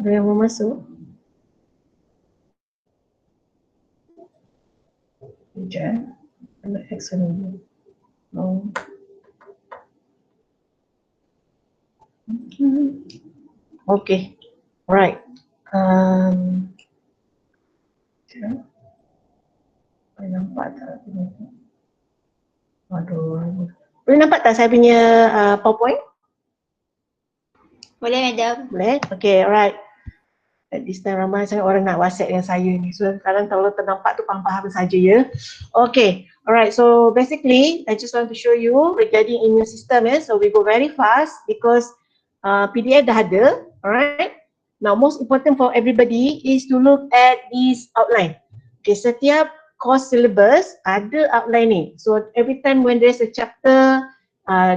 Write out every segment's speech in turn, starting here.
Ada yang mau masuk? Sekejap. Ada action dulu. Oh. Okay. Right. Nampak tak? Aduh. Boleh nampak tak saya punya PowerPoint? Boleh, Madam. Boleh? Okay, alright. At this time ramai sangat orang nak WhatsApp dengan saya ni. So sekarang kalau ternampak tu faham-faham saja ya. Okay, alright. So basically, I just want to show you regarding immune system ya. So we go very fast because PDF dah ada. Alright. Now most important for everybody is to look at this outline. Okay, setiap course syllabus ada outline ni. So every time when there's a chapter,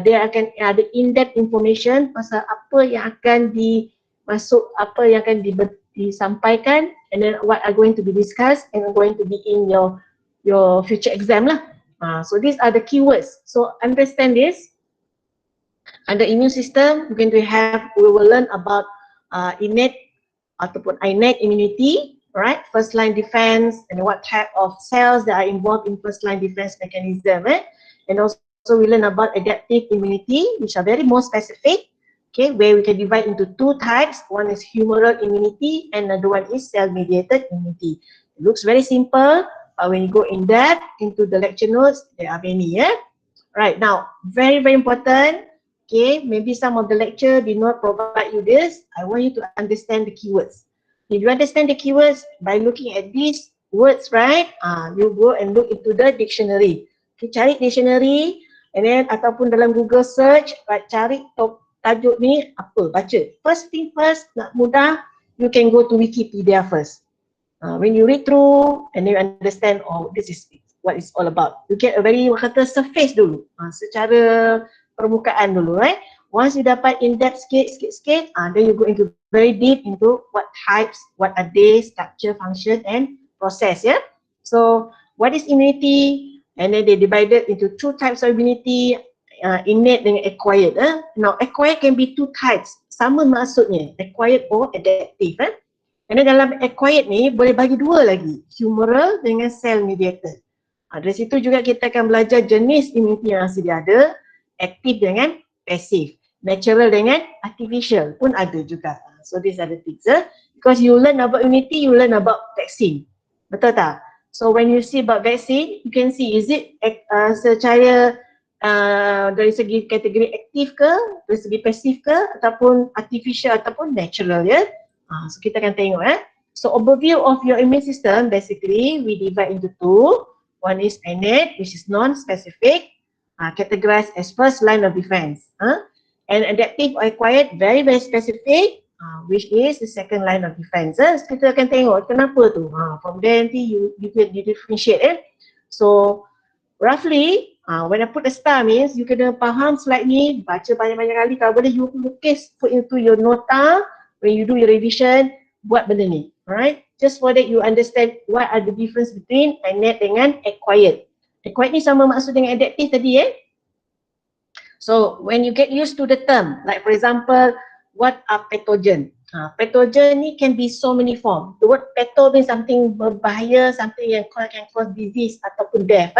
dia akan ada in-depth information pasal apa yang akan dimasuk, apa yang akan disampaikan, and then what are going to be discussed and going to be in your future exam lah. So these are the keywords. So understand this. Under immune system, we will learn about innate ataupun innate immunity, right? First line defense and what type of cells that are involved in first line defense mechanism, and also we learn about adaptive immunity, which are very more specific, okay, where we can divide into two types. One is humoral immunity and another one is cell-mediated immunity. It looks very simple, but when you go in depth into the lecture notes, there are many, Right, now, very, very important. Okay, maybe some of the lecture did not provide you this. I want you to understand the keywords. If you understand the keywords by looking at these words, right? You go and look into the dictionary. Okay, cari dictionary, and then ataupun dalam Google search, right, cari tajuk ni apa, baca. First thing first, nak mudah, you can go to Wikipedia first. When you read through and you understand, oh, this is what it's all about. You get a very, kata, surface dulu, secara permukaan dulu, right? Once you dapat in-depth sikit, then you go into very deep into what types, what are they, structure, function, and process, yeah? So, what is immunity? And then they divided into two types of immunity, innate dengan acquired. Now, acquired can be two types. Sama maksudnya, acquired or adaptive. And then dalam acquired ni, boleh bagi dua lagi, humoral dengan cell-mediated. Dari situ juga kita akan belajar jenis immunity yang sedia ada, active dengan passive, natural dengan artificial pun ada juga. So these are the things. Because you learn about immunity, you learn about vaccine. Betul tak? So when you see about vaccine, you can see is it secara dari segi kategori aktif ke, dari segi pasif ke, ataupun artificial ataupun natural, ya. So kita akan tengok. So overview of your immune system, basically we divide into two. One is innate, which is non-specific, categorized as first line of defense. And adaptive or acquired, very, very specific, which is the second line of defense. So kita akan tengok kenapa tu. From there nanti you differentiate. So roughly, when I put a star means you kena faham slide ni, baca banyak-banyak kali. Kalau boleh you lukis, put into your nota, when you do your revision, buat benda ni. Alright, just so that you understand what are the difference between innate dengan acquired. Acquired ni sama maksud dengan adaptive tadi, So when you get used to the term, like for example, what are pathogen? Pathogen ni can be so many form. The word patho means something berbahaya, something yang can cause disease ataupun death.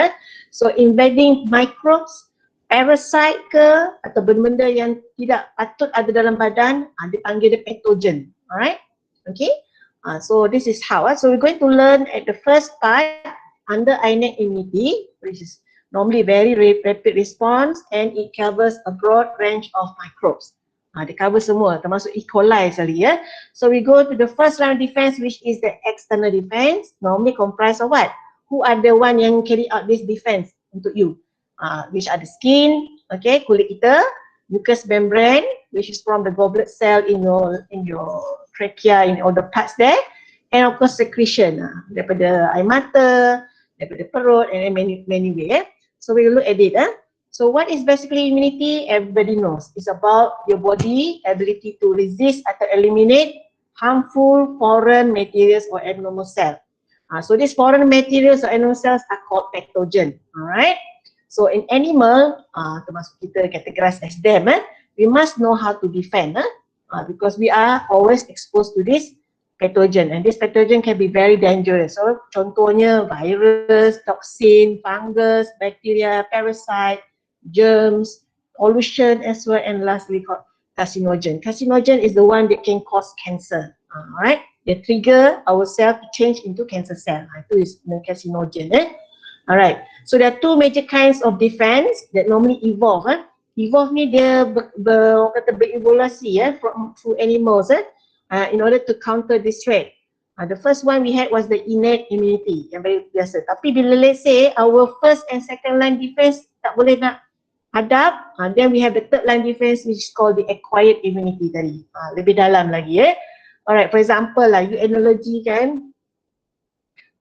So invading microbes, parasite ke, atau benda-benda yang tidak patut ada dalam badan, dipanggil dia pathogen. Alright, okay. So this is how. So we're going to learn at the first part under innate immunity, which is normally very rapid response, and it covers a broad range of microbes. Dia cover semua, termasuk E. coli sekali, So we go to the first line of defense, which is the external defense, normally comprised of what? Who are the one yang carry out this defense untuk you? Which are the skin, okay, kulit kita, mucous membrane, which is from the goblet cell in your trachea, in all the parts there, and of course secretion, daripada air mata, daripada perut, and many ways. So we look at it. So what is basically immunity? Everybody knows. It's about your body ability to resist atau eliminate harmful foreign materials or abnormal cells. So these foreign materials or abnormal cells are called pathogen. Alright. So in animal, termasuk kita categorize as them, we must know how to defend. because we are always exposed to this pathogen, and this pathogen can be very dangerous. So contohnya virus, toxin, fungus, bacteria, parasite, germs, pollution as well, and lastly carcinogen. Carcinogen is the one that can cause cancer. Alright, they trigger our cell to change into cancer cell. Itu is carcinogen. Alright, so there are two major kinds of defense that normally evolve. Evolve ni dia berevolusi through animals in order to counter this threat. The first one we had was the innate immunity, yang very biasa. Tapi bila let's say our first and second line defense tak boleh nak hadap, then we have the third line defense which is called the acquired immunity tadi. Lebih dalam lagi Alright, for example lah, you analogy kan,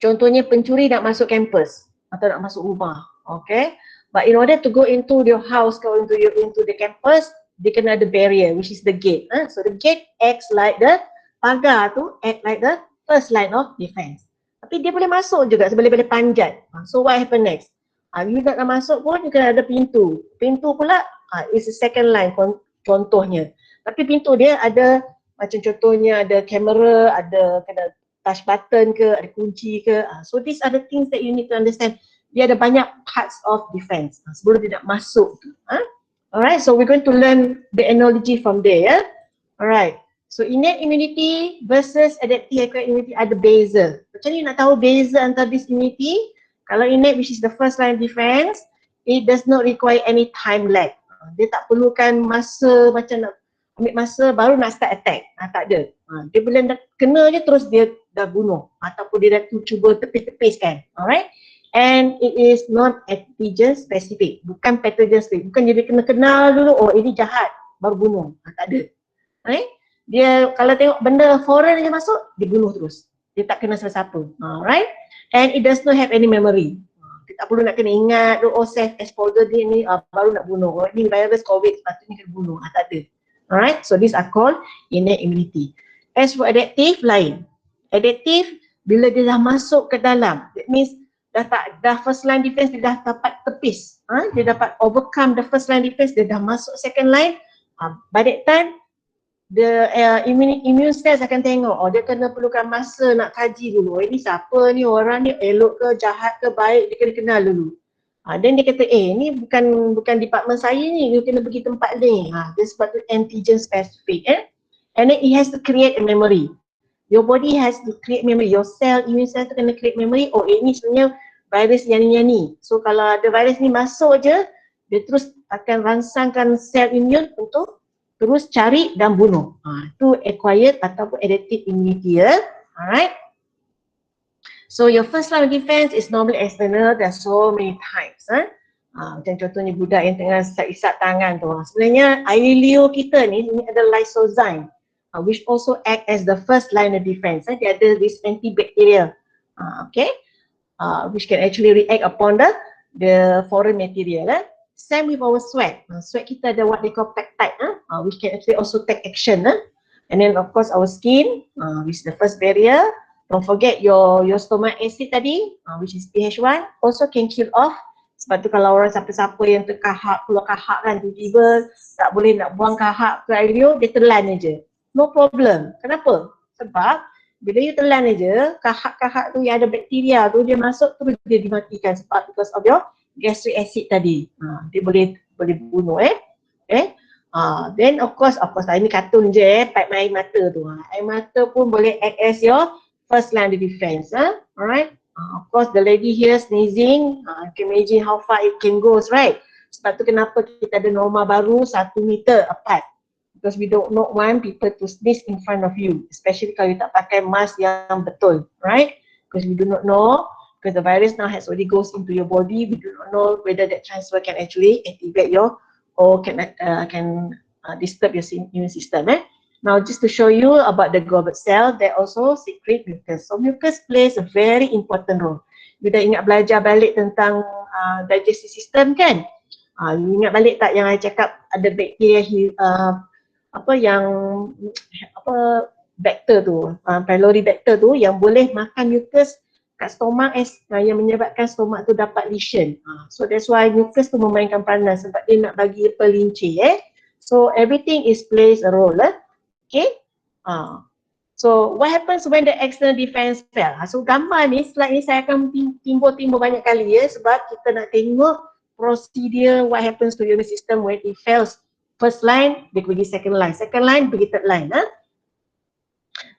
contohnya pencuri nak masuk kampus atau nak masuk rumah, okay? But in order to go into your house or into the campus, dia kena ada barrier which is the gate. So the gate acts like the pagar tu, act like the first line of defense. Tapi dia boleh masuk juga sebab dia boleh panjat. So what happen next? You nak masuk pun you kena ada pintu. Pintu pula is the second line contohnya. Tapi pintu dia ada macam contohnya ada kamera, ada kena touch button ke, ada kunci ke. So these are the things that you need to understand. Dia ada banyak parts of defense sebelum dia nak masuk tu. Alright, so we're going to learn the analogy from there. Alright, so innate immunity versus adaptive acquired immunity ada beza. Macam ni nak tahu beza antara this immunity? Kalau innate, which is the first line defense, it does not require any time lag. Dia tak perlukan masa macam nak ambil masa baru nak start attack. Tak ada. Dia bila dah kena je terus dia dah bunuh ataupun dia dah cuba tepis-tepiskan. Alright. And it is not antigen specific, bukan pathogen specific. Bukan dia kena kenal dulu, oh ini jahat, baru bunuh. Tak ada. Dia kalau tengok benda foreign je masuk, dia bunuh terus. Dia tak kena siapa-siapa. Alright. And it does not have any memory. Dia tak perlu nak kena ingat, oh safe exposure dia ni baru nak bunuh. Oh ini virus COVID, sepatutnya kena bunuh. Tak ada. Alright. So these are called innate immunity. As for adaptive, lain. Adaptive, bila dia dah masuk ke dalam, that means dah first line defense dia dah dapat tepis, dia dapat overcome the first line defense, dia dah masuk second line. By that time the immune cells akan tengok, oh dia kena perlukan masa nak kaji dulu, ini siapa ni, orang ni elok ke jahat ke baik, dia kena kenal dulu. Then dia kata ni bukan department saya ni, you kena pergi tempat ni. Dia sebab tu antigen specific and then it has to create a memory. Your body has to create memory. Your cell, immune cell tu kena create memory. Oh ini sebenarnya virus yang ni. So kalau ada virus ni masuk je, dia terus akan rangsangkan sel immune untuk terus cari dan bunuh. Itu acquired ataupun adaptive immunity. Alright. So your first line of defense is normally external. There are so many types. Macam contohnya budak yang tengah isap tangan tu. Sebenarnya air liur kita ni ada lysozyme. Which also act as the first line of defense. Dia ada this antibacterial, which can actually react upon the foreign material. Same with our sweat. Sweat kita ada what they call peptide, which can actually also take action. And then of course our skin, which is the first barrier. Don't forget your stomach acid tadi, which is pH1, also can kill off. Sebab tu kalau orang siapa-siapa yang terkahak, keluar kahak kan, tiba-tiba tak boleh nak buang kahak ke air liur, dia telan je. No problem. Kenapa? Sebab bila you telan aja, kahak-kahak tu yang ada bakteria tu dia masuk terus dia dimatikan sebab because of your gastric acid tadi. Dia boleh bunuh then of course ini kartun je pipe air mata tu. Air mata pun boleh act as your first line of defense. Alright. Of course the lady here sneezing, you can imagine how far it can go, right? Sebab tu kenapa kita ada norma baru 1 meter apart. Because we don't want people to sneeze in front of you, especially kalau you tak pakai mask yang betul, right? Because we do not know, because the virus now has already goes into your body, we do not know whether that transfer can actually activate your or can disturb your immune system. Now just to show you about the goblet cell, they also secrete mucus. So mucus plays a very important role. You dah ingat belajar balik tentang digestive system kan? You ingat balik tak yang I cakap ada bakteria vector tu, pylori vector tu yang boleh makan mucus kat stomach yang menyebabkan stomach tu dapat lesion. So that's why mucus tu memainkan peranan sebab dia nak bagi pelincir. So everything is plays a role. Okay. So what happens when the external defense fail? So gambar ni, slide ni saya akan timbul banyak kali ya, sebab kita nak tengok prosedur what happens to immune system when it fails. First line, dia pergi second line pergi third line.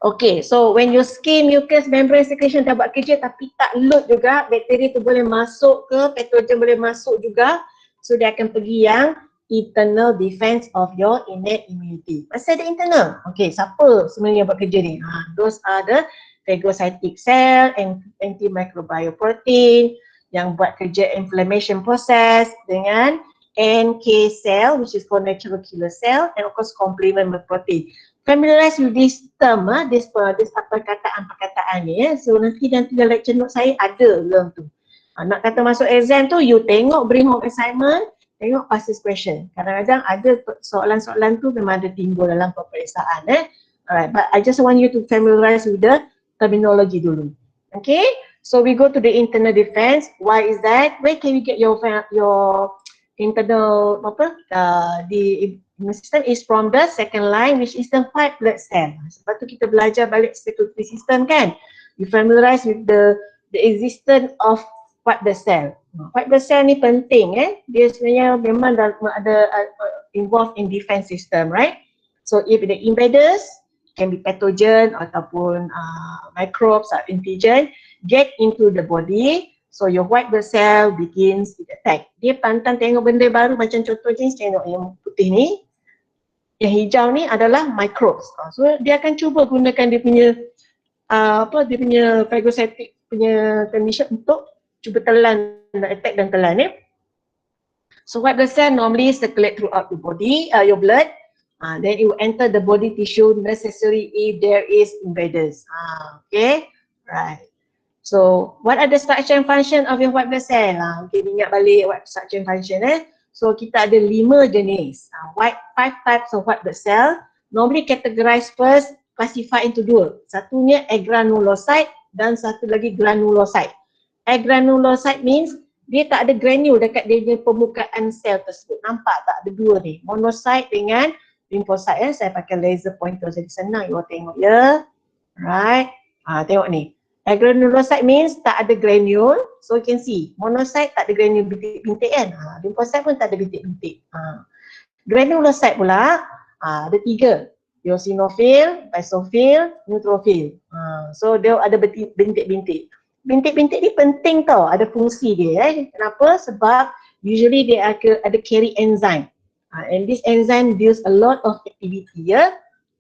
Okay, so when your skin, mucus, membrane, secretion dah buat kerja tapi tak load juga, bakteri tu boleh masuk ke, pathogen boleh masuk juga. So dia akan pergi yang internal defense of your innate immunity. Masih ada internal. Okay, siapa sebenarnya buat kerja ni? Those are the phagocytic cell and antimicrobial protein yang buat kerja inflammation process dengan NK cell which is called natural killer cell and of course complement protein. Familiarize with this term, this perkataan ni ya. So nanti dalam lecture note saya ada dalam tu. Nak kata masuk exam tu, you tengok bring home assignment, tengok past question. Kadang-kadang ada soalan-soalan tu memang ada timbul dalam peperiksaan. Alright, but I just want you to familiarize with the terminology dulu. Okay, so we go to the internal defense. Why is that? Where can you get your internal the immune system is from the second line which is the white blood cell. Sebab tu kita belajar balik circulatory system kan. You familiarize with the existence of white blood cell. White blood cell ni penting dia sebenarnya memang ada involved in defense system, right? So if the invaders can be pathogen ataupun microbes or antigen get into the body, so your white blood cell begins to attack. Dia pantang tengok benda baru, macam contoh jenis tengok yang putih ni, yang hijau ni adalah microbes. So dia akan cuba gunakan dia punya dia punya phagocytic punya condition untuk cuba telan, attack dan telan ya. So white blood cell normally circulate throughout the body, your blood. Then it will enter the body tissue necessary if there is invaders. Okay, right. So what are the structure and function of your white blood cell? Okay, ingat balik what structure and function So kita ada 5 jenis. 5 types of white blood cell. Normally categorized first, classify into 2. Satunya agranulocyte dan satu lagi granulocyte. Agranulocyte means dia tak ada granule dekat dia punya permukaan sel tersebut. Nampak tak? Ada 2 ni. Monocyte dengan lymphocyte Saya pakai laser pointer jadi senang you tengok ya. Right. Tengok ni. Agranulocyte means tak ada granule. So you can see monocyte tak ada granule bintik-bintik kan. Lymphocyte pun tak ada bintik-bintik. Granulocyte pula ada 3. Eosinophil, basophil, neutrophil. So dia ada bintik-bintik. Bintik-bintik ni penting tau, ada fungsi dia Kenapa? Sebab usually dia ada carry enzyme. And this enzyme deals a lot of activity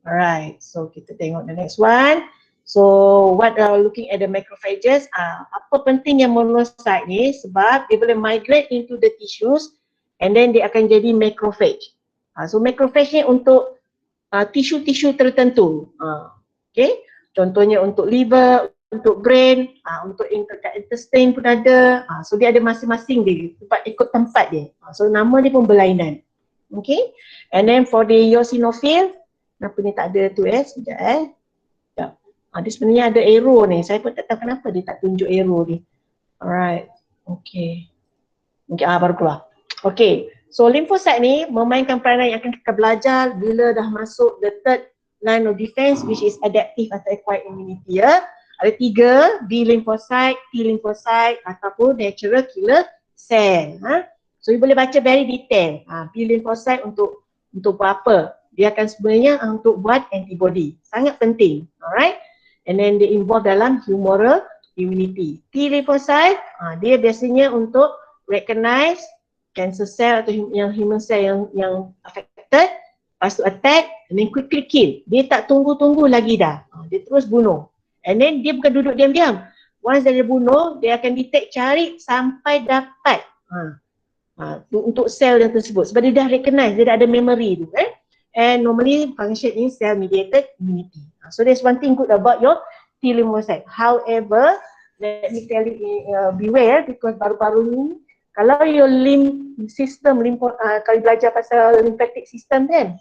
Alright, so kita tengok the next one. So what looking at the macrophages, apa penting yang monocyte ni? Sebab dia boleh migrate into the tissues and then dia akan jadi macrophage. So macrophage ni untuk tisu-tisu tertentu. Okay, contohnya untuk liver, untuk brain, untuk intestine pun ada. So dia ada masing-masing dia, ikut tempat dia. So nama dia pun berlainan. Okay, and then for the eosinophil, kenapa ni tak ada tu sekejap dia sebenarnya ada arrow ni. Saya pun tak tahu kenapa dia tak tunjuk arrow ni. Alright, okay. Baru keluar. Okay, so lymphocyte ni memainkan peranan yang akan kita belajar bila dah masuk the third line of defense which is adaptive atau acquired immunity Ada 3, B lymphocyte, T lymphocyte ataupun natural killer cell. So you boleh baca very detail. B lymphocyte untuk apa? Dia akan sebenarnya untuk buat antibody. Sangat penting. Alright. And then dia involve dalam humoral immunity. T lymphocyte, dia biasanya untuk recognize cancer cell atau yang human cell yang affected, lepas tu attack and then quickly kill. Dia tak tunggu-tunggu lagi dah. Dia terus bunuh. And then dia bukan duduk diam-diam. Once dia bunuh, dia akan detect, cari sampai dapat untuk sel yang tersebut. Sebab dia dah recognize, dia dah ada memory tu And normally function is cell mediated immunity. So there's one thing good about your T lymphocyte. However, let me tell you, beware because baru-baru ni kalau your system, kalau belajar pasal lymphatic system kan,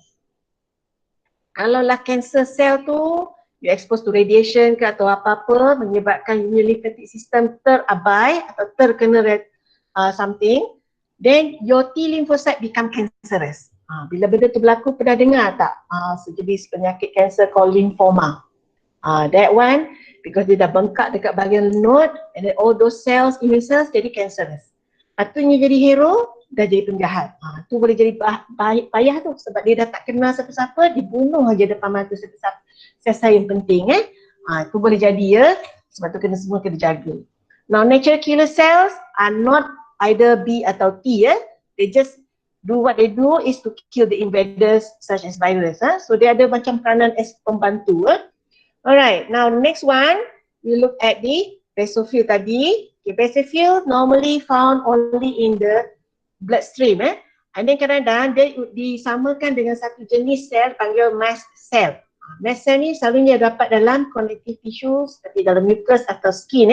kalau lah cancer cell tu you expose to radiation ke atau apa-apa menyebabkan your lymphatic system terabai atau terkena something, then your T lymphocyte become cancerous. Bila benda tu berlaku, pernah dengar tak sejenis penyakit kanser called lymphoma? That one, because dia dah bengkak dekat bahagian node, and then all those cells, immune cells jadi cancerous. Patutnya jadi hero, dah jadi penjahat. Tu boleh jadi payah tu sebab dia dah tak kenal siapa-siapa, dibunuh aja depan mata siapa yang penting tu boleh jadi ya. Sebab tu semua kena jaga. Now natural killer cells are not either B atau T They just do what they do is to kill the invaders such as virus. So dia ada macam peranan as pembantu. Alright, now next one, we look at the basophil tadi. Okay, basophil normally found only in the bloodstream and then kadang-kadang dia disamakan dengan satu jenis sel panggil mast cell. Mast cell ni selalunya dapat dalam connective tissues, seperti dalam mucus atau skin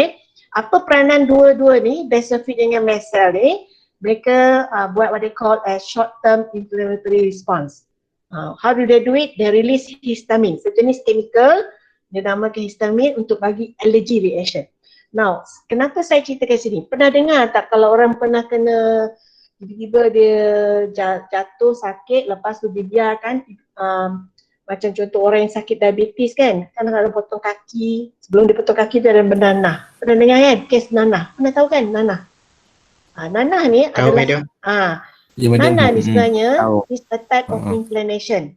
Apa peranan dua-dua ni, basophil dengan mast cell ni? Mereka buat what they call a short term inflammatory response. How do they do it? They release histamine, sejenis chemical, dia namakan histamine untuk bagi allergy reaction. Now, kenapa saya ceritakan sini? Pernah dengar tak kalau orang pernah kena tiba-tiba dia jatuh sakit, lepas tu dibiarkan macam contoh orang yang sakit diabetes kan, kadang-kadang potong kaki, sebelum dia potong kaki dia ada bernanah. Pernah dengar kan kes nanah? Pernah tahu kan nanah? Nanah ni adalah nanah ni sebenarnya is a type of inflammation.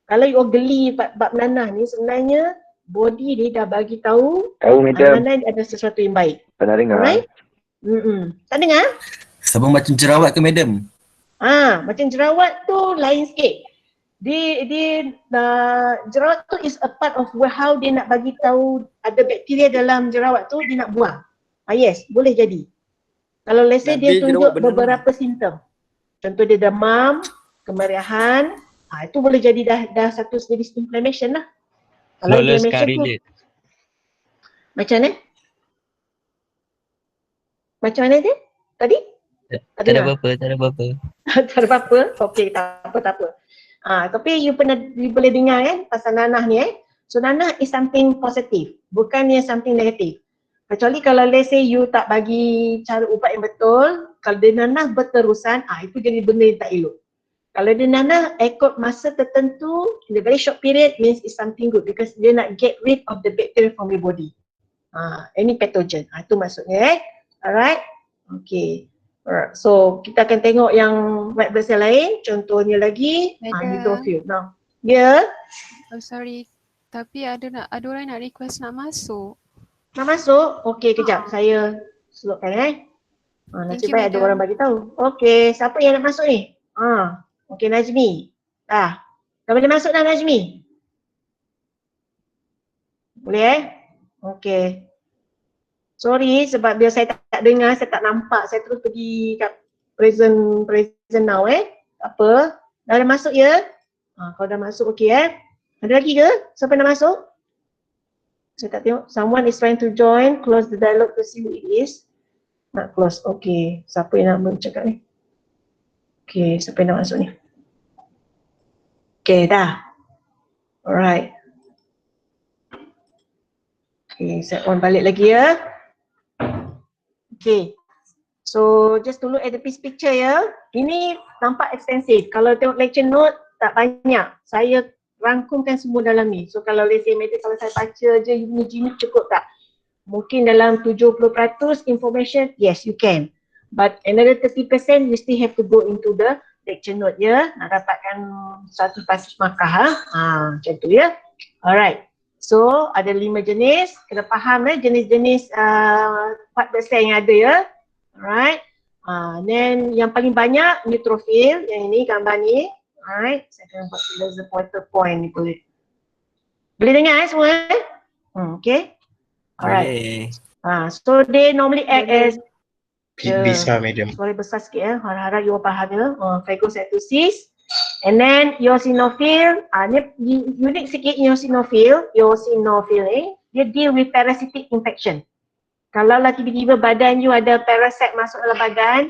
Kalau you geli bab nanah ni, sebenarnya body dia dah bagi tahu nanah ada sesuatu yang baik. Pernah dengar? Alright? Tak dengar? Sabang macam jerawat ke madam? Macam jerawat tu lain sikit. Jerawat tu is a part of how dia nak bagi tahu ada bakteria dalam jerawat tu, dia nak buang. Yes, boleh jadi. Kalau let's say dia tunjuk beberapa simptom. Contoh dia demam, kemeriahan, itu boleh jadi dah satu jenis inflammation lah. Kalau inflammation tu macam mana? Macam mana dia? Tadi? Tak ada apa-apa. Tak ada apa-apa? Okey, tak apa. Tapi you boleh dengar kan pasal nanah ni So nanah is something positive, bukannya something negative. Kecuali kalau let's say you tak bagi cara ubat yang betul, kalau dia nanah berterusan, itu jadi benda yang tak elok. Kalau dia nanah ikut masa tertentu, in a very short period, means it's something good because dia nak get rid of the bacteria from your body. Any pathogen. Itu maksudnya Alright. Okay. Alright. So kita akan tengok yang white blood cell lain. Contohnya lagi neutrophil. Now, Oh sorry. Tapi ada orang nak request nak masuk. Nak masuk? Okay, kejap. Saya slowkan nasib baik ada orang bagi tahu. Okay, siapa yang nak masuk ni? Okay, Najmi. Dah boleh masuk dah Najmi? Boleh Okay. Sorry sebab biar saya tak dengar, saya tak nampak. Saya terus pergi kat present now Tak apa. Dah ada masuk ya? Kalau dah masuk okay Ada lagi ke? Siapa nak masuk? Saya tak tengok. Someone is trying to join. Close the dialogue to see who it is. Nak close. Okay. Siapa yang nak bercakap ni? Okay. Siapa yang nak masuk ni? Okay. Dah. Alright. Okay. Saya on balik lagi ya. Okay. So just to look at the piece picture ya. Ini nampak ekstensif. Kalau tengok lecture note tak banyak. Saya rangkumkan semua dalam ni. So kalau let's say kalau saya baca je unit cukup tak? Mungkin dalam 70% information, yes you can. But another 30% you still have to go into the lecture note ya. Nak dapatkan 100% markah macam tu ya. Alright. So ada 5 jenis. Kena faham jenis-jenis 4% yang ada ya. Alright. Then yang paling banyak neutrophil. Yang ini gambar ni. Alright, saya akan buat laser pointer point ni boleh. Boleh dengar semua okay. Alright. So they normally act as besar madam. Suara besar sikit harap-harap you faham ya. Phagocytosis. And then eosinophil, ni unik sikit eosinophil dia deal with parasitic infection. Kalau lah tiba-tiba badan you ada parasite masuk dalam badan,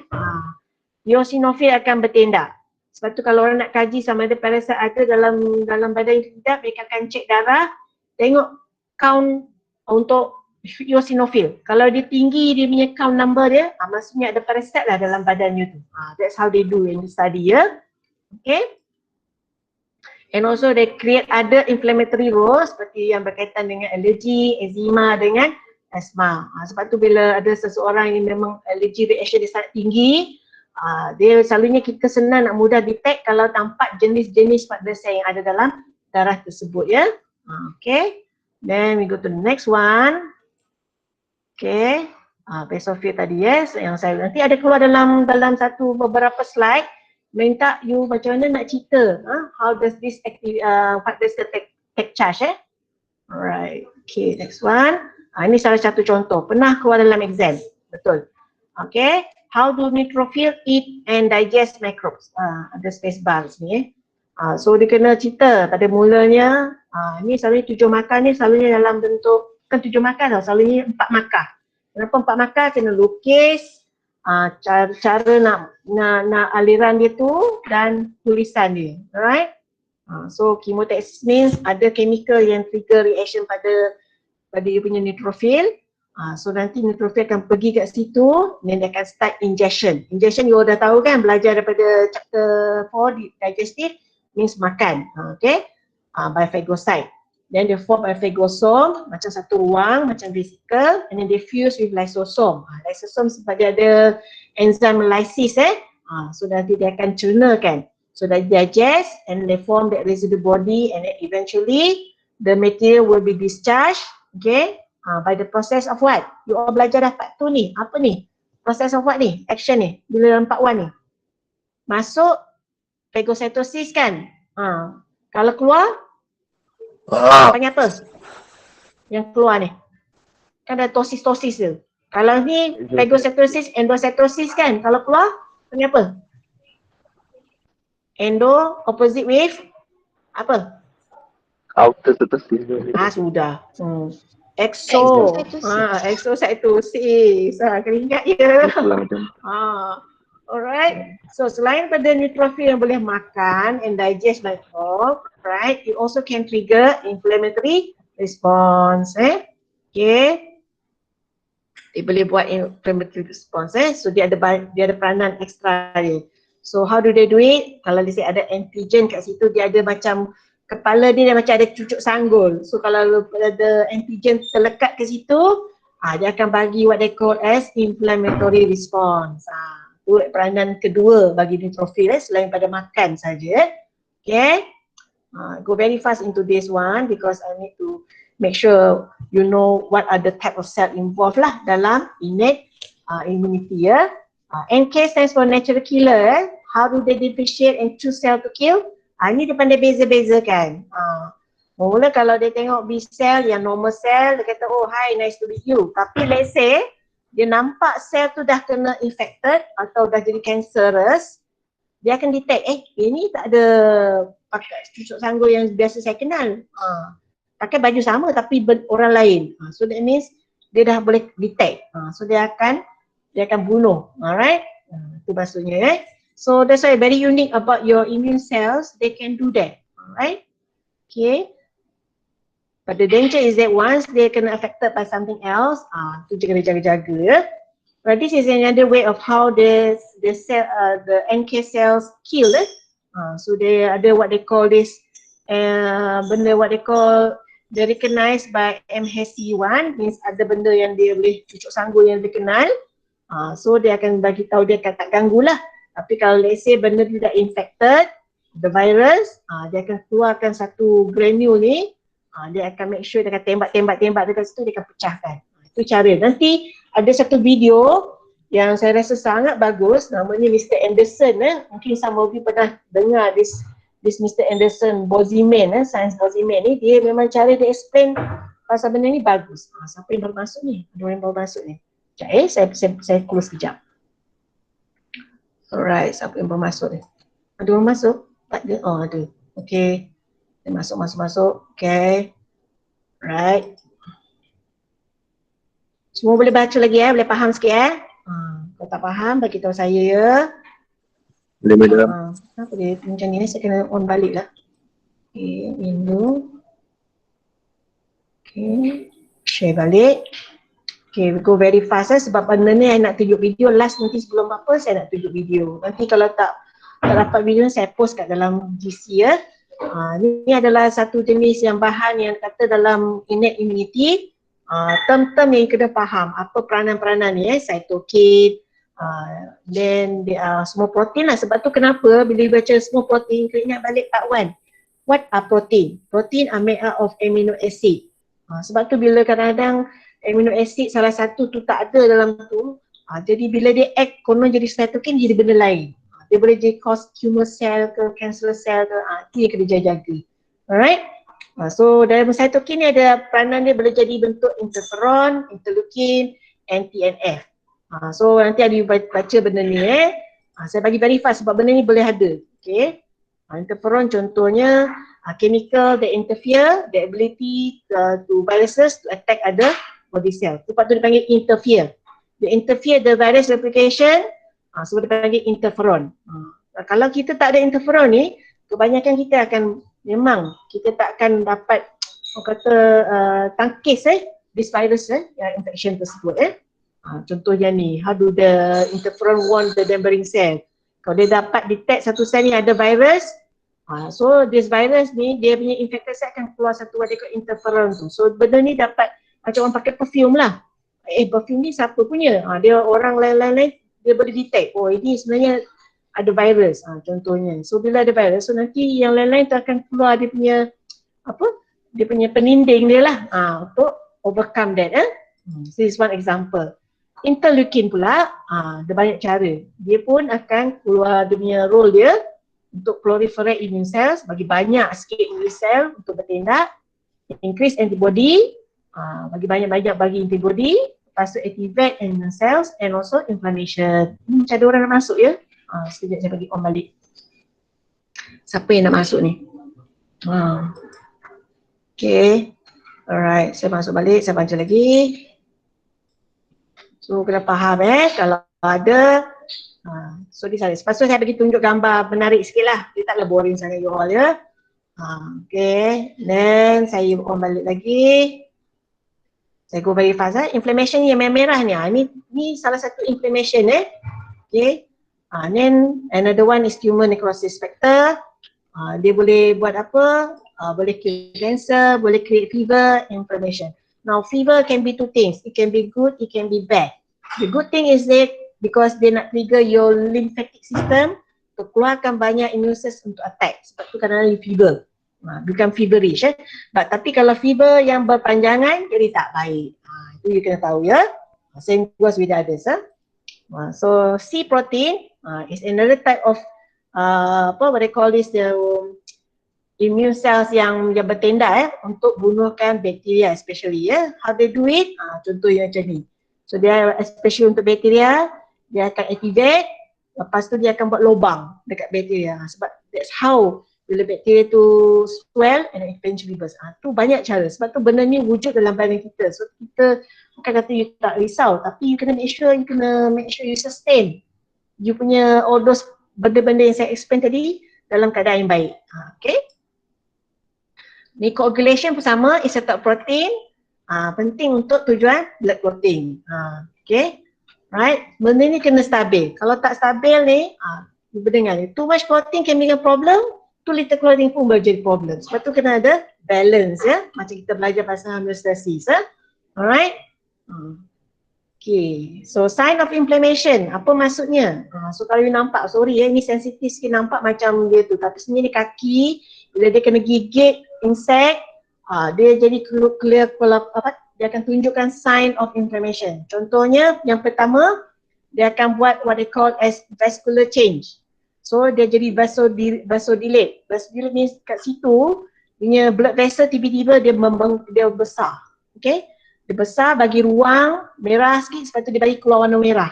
eosinophil akan bertindak. Sebab tu kalau orang nak kaji sama ada parasite ada dalam badan yang tidak, mereka akan cek darah, tengok count untuk eosinophil. Kalau dia tinggi dia punya count number dia, maksudnya ada parasite lah dalam badan you tu. That's how they do in the study ya. Okay. and also they create other inflammatory roles seperti yang berkaitan dengan alergi, eczema dengan asma. Sebab tu bila ada seseorang yang memang alergi reaction dia sangat tinggi, dia selalunya kita senang nak mudah detect kalau tampak jenis-jenis pada sel yang ada dalam darah tersebut ya. Okay, then we go to the next one. Okay, basophil tadi yes, yang saya nanti ada keluar dalam satu beberapa slide. Minta you macam mana nak cerita, how does this what does the take charge Alright, okay, next one. Ini salah satu contoh, pernah keluar dalam exam, betul. Okay, how do neutrophil eat and digest microbes? Ada space bar sini so dia kena cerita pada mulanya, ni selalunya 7 markah ni selalunya dalam bentuk, bukan 7 markah tau, selalunya 4 markah. Kenapa 4 markah? Kena lukis, cara nak aliran dia tu dan tulisan dia, alright? So chemotaxis means ada chemical yang trigger reaction pada dia punya neutrophil. So nanti neutrophil akan pergi kat situ dan dia akan start injection. Injection you dah tahu kan, belajar daripada chapter 4 digestive means makan, okay? By phagocyte. Then they form a phagosome, macam satu ruang, macam vesicle, and then they fuse with lysosome. Lysosome sebab dia ada enzim lysis so nanti dia akan cernakan. So they digest and they form that residue body, and then eventually the material will be discharged, okay? By the process of what? You all belajar dah part 2 ni, apa ni? Process of what ni? Action ni, bila dalam part 1 ni. Masuk phagocytosis kan? Kalau keluar, panggil apa? Yang keluar ni. Kan ada tosis-tosis tu. Kalau ni phagocytosis, endocytosis kan? Kalau keluar, panggil apa? Endo opposite with apa? Autocytosis. Sudah. Exocytosis. Kena ingat je. Alright. So selain pada neutrophil yang boleh makan and digest microbe, right? It also can trigger inflammatory response. Okay. Dia boleh buat inflammatory response. So dia ada peranan ekstra dia. So how do they do it? Kalau dia ada antigen kat situ, dia ada macam kepala dia macam ada cucuk sanggul. So kalau ada antigen terlekat ke situ, dia akan bagi what they call as inflammatory response. Itu peranan kedua bagi neutrophil selain pada makan saja. Okay. Go very fast into this one because I need to make sure you know what are the type of cell involved lah dalam innate immunity ya. NK stands for natural killer. How do they differentiate and choose cell to kill? Ini dia pandai beza-bezakan. Mula kalau dia tengok B cell yang normal cell, dia kata oh hi nice to meet you. Tapi let's say dia nampak sel tu dah kena infected atau dah jadi cancerous, dia akan detect ini tak ada pakai cucuk sanggul yang biasa saya kenal. Pakai baju sama tapi orang lain. So that means dia dah boleh detect. So dia akan bunuh. Alright? Itu maksudnya So that's why very unique about your immune cells, they can do that. Alright? Okay. But the danger is that once they kena affected by something else, tu kena jaga-jaga. But this is another way of how the NK cells kill. So they ada what they call this what they call they recognized by MHC1, means ada benda yang dia boleh cucuk sanggul yang dia kenal. So dia akan bagi tahu dia akan tak ganggu lah. Tapi kalau let's say benda tidak infected, the virus, dia akan keluarkan satu granule ni. Dia akan make sure dia akan tembak dekat situ, dia akan pecahkan. Itu cara. Nanti ada satu video yang saya rasa sangat bagus, namanya Mr. Anderson. Mungkin some of you pernah dengar this Mr. Anderson Bozeman, Science Bozeman ni. Dia memang cara dia explain pasal benda ni bagus. Siapa yang baru masuk ni? Ada orang yang baru masuk ni? Sekejap saya close sekejap. Alright, siapa yang baru masuk ni? Ada orang masuk? Tak ada? Oh ada. Okay. Masuk. Okay. Right. Semua boleh baca lagi boleh faham sikit Kalau tak faham, bagi tahu saya ya. Boleh madam. Kenapa dia macam ni? Saya kena on balik lah. Okay, window. Okay, share balik. Okay, we go very fast sebab benda ni saya nak tunjuk video last nanti sebelum apa saya nak tunjuk video. Nanti kalau tak dapat video saya post kat dalam GC ya. Ini adalah satu jenis yang bahan yang kata dalam innate immunity, term-term yang kena faham apa peranan-peranan ni cytokine, then semua protein lah. Sebab tu kenapa bila baca semua protein, kena ingat balik part 1. What are protein? Protein are made up of amino acid. Sebab tu bila kadang-kadang amino acid salah satu tu tak ada dalam tu, jadi bila dia act konon jadi cytokine, jadi benda lain. Dia boleh jadi cause tumor cell ke, cancer cell ke, itu yang kena jaga. Alright? So dalam cytokine ni ada peranan dia boleh jadi bentuk interferon, interleukin, anti-NF. So nanti ada baca benda ni saya bagi very fast sebab benda ni boleh ada. Okay. Interferon contohnya chemical that interfere the ability to viruses to attack other body cell. Sebab tu dipanggil interfere. Dia interfere the virus replication, so dipanggil interferon. Kalau kita tak ada interferon ni, kebanyakan kita akan memang kita tak akan dapat orang kata tangkis this virus yang infection tersebut contohnya ni, how do the interferon warn the neighboring cell? Kalau dia dapat detect satu sel ni ada virus, so this virus ni dia punya infected cell akan keluar satu what they call interferon tu. So benda ni dapat macam orang pakai perfume lah. Perfume ni siapa punya? Dia orang lain-lain dia boleh detect, oh ini sebenarnya ada virus contohnya. So bila ada virus, so nanti yang lain-lain tu akan keluar dia punya dia punya peninding dia lah untuk overcome that. So this is one example. Interleukin pula, ada banyak cara. Dia pun akan keluar dia punya role dia untuk proliferate immune cells, bagi banyak sikit immune cell untuk bertindak, increase antibody, bagi banyak-banyak bagi antibody, lepas tu activate immune cells and also inflammation. Macam ada orang nak masuk ya? Sekejap saya bagi on balik. Siapa yang nak masuk ni? Okay. Alright, saya masuk balik, saya baca lagi. So kena faham kalau ada. So di sana. Lepas tu saya bagi tunjuk gambar menarik sikit lah. Dia taklah boring sangat you all ya. Okay. Then saya on balik lagi. Saya go very fast Inflammation yang merah ni. Ni salah satu inflammation Okay. Then another one is tumor necrosis factor. Dia boleh buat apa? Boleh kill cancer, boleh create fever, inflammation. Now fever can be two things. It can be good, it can be bad. The good thing is that because dia nak trigger your lymphatic system to keluarkan banyak immune cells untuk attack. Sebab tu kadang-kadang fever. Become feverish tapi kalau fever yang berpanjangan jadi tak baik. Itu you kena tahu ya. Same goes with others. So C protein is another type of what they call this, the immune cells yang bertindak untuk bunuhkan bakteria especially How they do it? Contohnya macam ni. So dia especially untuk bakteria, dia akan activate, lepas tu dia akan buat lubang dekat bakteria. Sebab that's how bila bakteria tu swell and eventually burst. Tu banyak cara. Sebab tu benda ni wujud dalam badan kita. So kita bukan kata you tak risau, tapi you kena make sure you sustain you punya all those benda-benda yang saya explain tadi dalam keadaan yang baik. Okay. Ni coagulation pun sama, is a type protein. Penting untuk tujuan blood clotting. Okay. Right. Benda ni kena stabil. Kalau tak stabil ni, you berdengar ni, too much clotting can be a problem, too little clotting pun boleh jadi problem. Sebab tu kena ada balance macam kita belajar pasal homeostasis. Alright. Okay. So sign of inflammation, apa maksudnya? So kalau you nampak, sorry ni sensitif sikit nampak macam dia tu, tapi sebenarnya kaki, bila dia kena gigit insect, dia jadi clear dia akan tunjukkan sign of inflammation. Contohnya yang pertama, dia akan buat what they call as vascular change. So dia jadi vasodilate. Vasodilate ni kat situ, punya blood vessel tiba-tiba dia besar. Okay? Dia besar, bagi ruang merah sikit, sebab tu dia bagi keluar warna merah.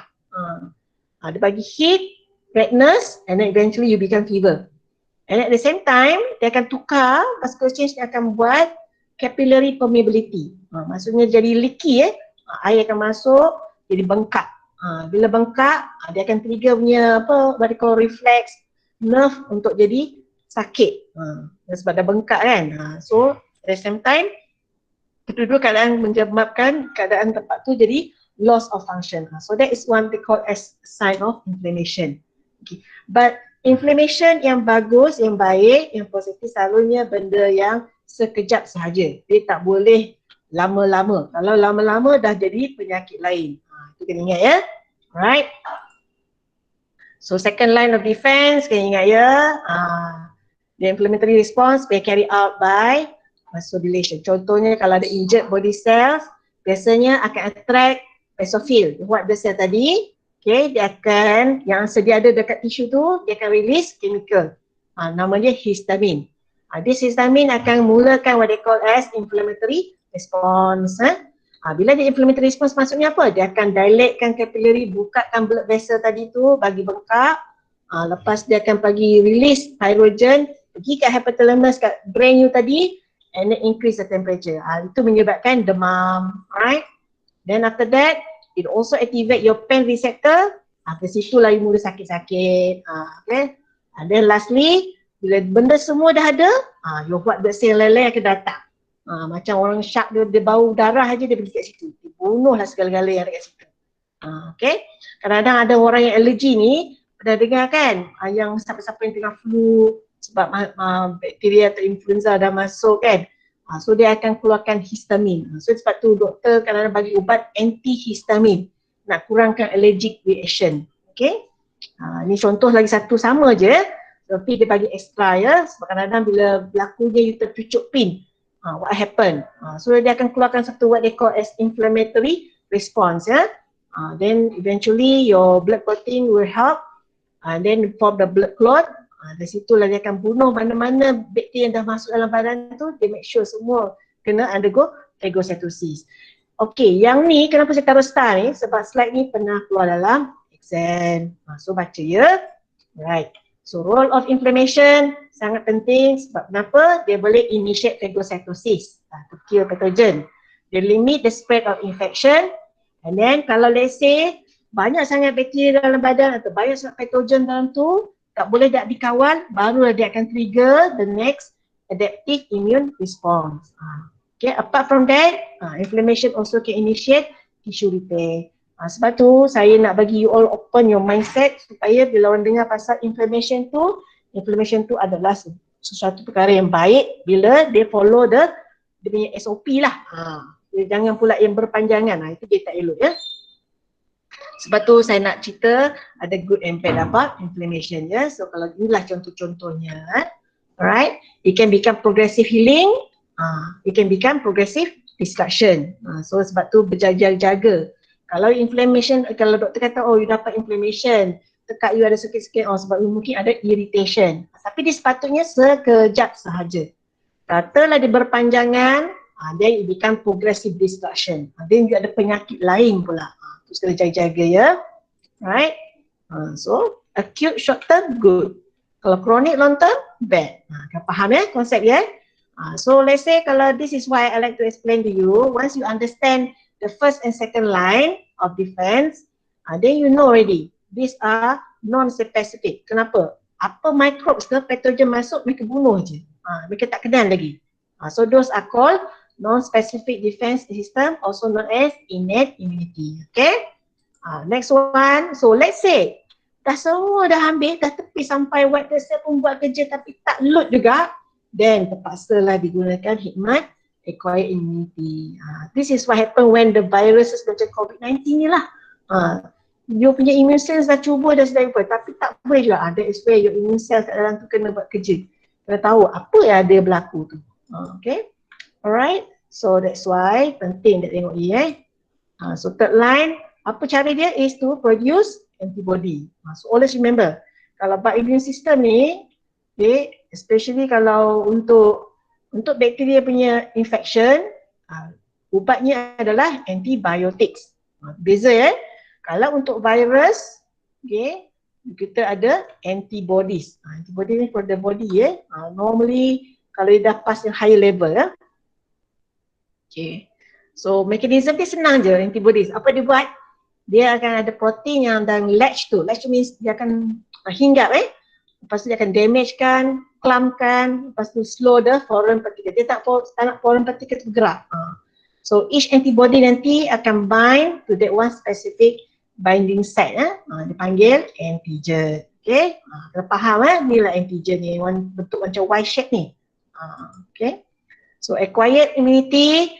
Dia bagi heat, redness, and then eventually you become fever. And at the same time, dia akan tukar, vascular change dia akan buat capillary permeability. Maksudnya jadi leaky air akan masuk, jadi bengkak. Bila bengkak, dia akan trigger punya what they call reflex nerve untuk jadi sakit. Sebab dah bengkak kan. So at the same time, kedua-dua keadaan menyebabkan keadaan tempat tu jadi loss of function. So that is one they call as sign of inflammation. Okay. But inflammation yang bagus, yang baik, yang positif selalunya benda yang sekejap sahaja. Dia tak boleh lama-lama. Kalau lama-lama dah jadi penyakit lain. Itu kena ingat ya. Alright. So second line of defense, kena ingat ya. The inflammatory response be carried out by vasodilation. Contohnya kalau ada injured body cells, biasanya akan attract basophil. Buat the cell tadi, okay, dia akan, yang sedia ada dekat tisu tu, dia akan release chemical. Nama dia histamine. This histamine akan mulakan what they call as inflammatory response. Bila dia inflammatory response maksudnya apa? Dia akan dilatekan capillary, bukakan blood vessel tadi tu, bagi bengkak. Lepas dia akan bagi release pyrogen, pergi kat hypothalamus, kat brain you tadi, and then increase the temperature. Itu menyebabkan demam, right? Then after that, it also activate your pain receptor. Ke situ lah you mula sakit-sakit. Okay. And then lastly, bila benda semua dah ada, your white blood cell lain akan datang. Macam orang shark dia bau darah aja dia pergi kat situ. Dia bunuhlah segala-gala yang ada kat situ. Okay. Kadang-kadang ada orang yang alergi ni, pernah dengar kan? Yang siapa-siapa yang tengah flu sebab bakteria atau influenza dah masuk kan. So dia akan keluarkan histamin. So sebab tu doktor kadang-kadang bagi ubat antihistamin nak kurangkan allergic reaction. Okay. Ni contoh lagi satu sama je. Tapi dia bagi extra ya. Sebab kadang-kadang bila berlakunya you tercucuk pin, what happen? So dia akan keluarkan satu what they call as inflammatory response ya. Then eventually your blood clotting will help. Then form the blood clot. Dari situlah dia akan bunuh mana-mana bakteria yang dah masuk dalam badan tu. Dia make sure semua kena undergo phagocytosis. Okay, yang ni kenapa saya taruh star ni? Sebab slide ni pernah keluar dalam exam. So baca ya. Right. So role of inflammation sangat penting sebab kenapa? Dia boleh initiate phagocytosis to kill pathogen. Dia limit the spread of infection. And then kalau let's say banyak sangat bakteria dalam badan atau banyak sangat pathogen dalam tu, tak boleh tak dikawal, barulah dia akan trigger the next adaptive immune response. Okay, apart from that, inflammation also can initiate tissue repair. Sebab tu saya nak bagi you all open your mindset supaya bila orang dengar pasal inflammation tu adalah sesuatu perkara yang baik bila dia follow dia punya SOP lah. Jangan pula yang berpanjangan, itu dia tak elok ya. Sebab tu saya nak cerita ada good and bad about inflammation ya. So kalau inilah contoh-contohnya. Alright, it can become progressive healing, it can become progressive destruction. So sebab tu berjaga-jaga. Kalau inflammation, kalau doktor kata oh you dapat inflammation, tekak you ada sakit-sakit, sebab you mungkin ada irritation. Tapi dia sepatutnya sekejap sahaja. Katalah dia berpanjangan, then it become progressive destruction. Then you ada penyakit lain pula. Terus kena jaga-jaga ya. Right? So acute short term good. Kalau chronic long term bad. Kau faham ya konsep ya? So let's say kalau this is why I like to explain to you. Once you understand the first and second line of defense, then you know already. These are non-specific. Kenapa? Apa microbes ke pathogen masuk mereka bunuh je. Mereka tak kenal lagi. So those are called non-specific defense system, also known as innate immunity. Okay? Next one. So let's say dah semua dah ambil, dah tepi sampai white blood cell pun buat kerja tapi tak load juga, then terpaksalah digunakan hikmat acquired immunity. This is what happen when the viruses macam COVID-19 ni lah. You punya immune cells dah cuba dah sedang apa, tapi tak boleh juga. That is where your immune cells kat dalam tu kena buat kerja. Kena tahu apa yang ada berlaku tu. Okay? Alright, so that's why penting nak tengok ni So third line, apa cara dia is to produce antibody. So always remember, kalau bab immune system ni, okay, especially kalau untuk bakteria punya infection, ubatnya adalah antibiotics. Beza ya. Kalau untuk virus, okay, kita ada antibodies. Antibody ni for the body ya. Normally kalau dia dah pass yang higher level ya. Okay. So mekanisme dia senang je antibodies. Apa dia buat? Dia akan ada protein yang dan latch tu. Latch tu means dia akan hinggap Lepas tu dia akan damage kan, clump kan, lepas tu slow the foreign particle. Dia tak nak foreign particle tu bergerak. So each antibody nanti akan bind to that one specific binding site. Dia panggil antigen. Okay, kena faham ni lah antigen ni, bentuk macam Y shape ni. Okay, so acquired immunity,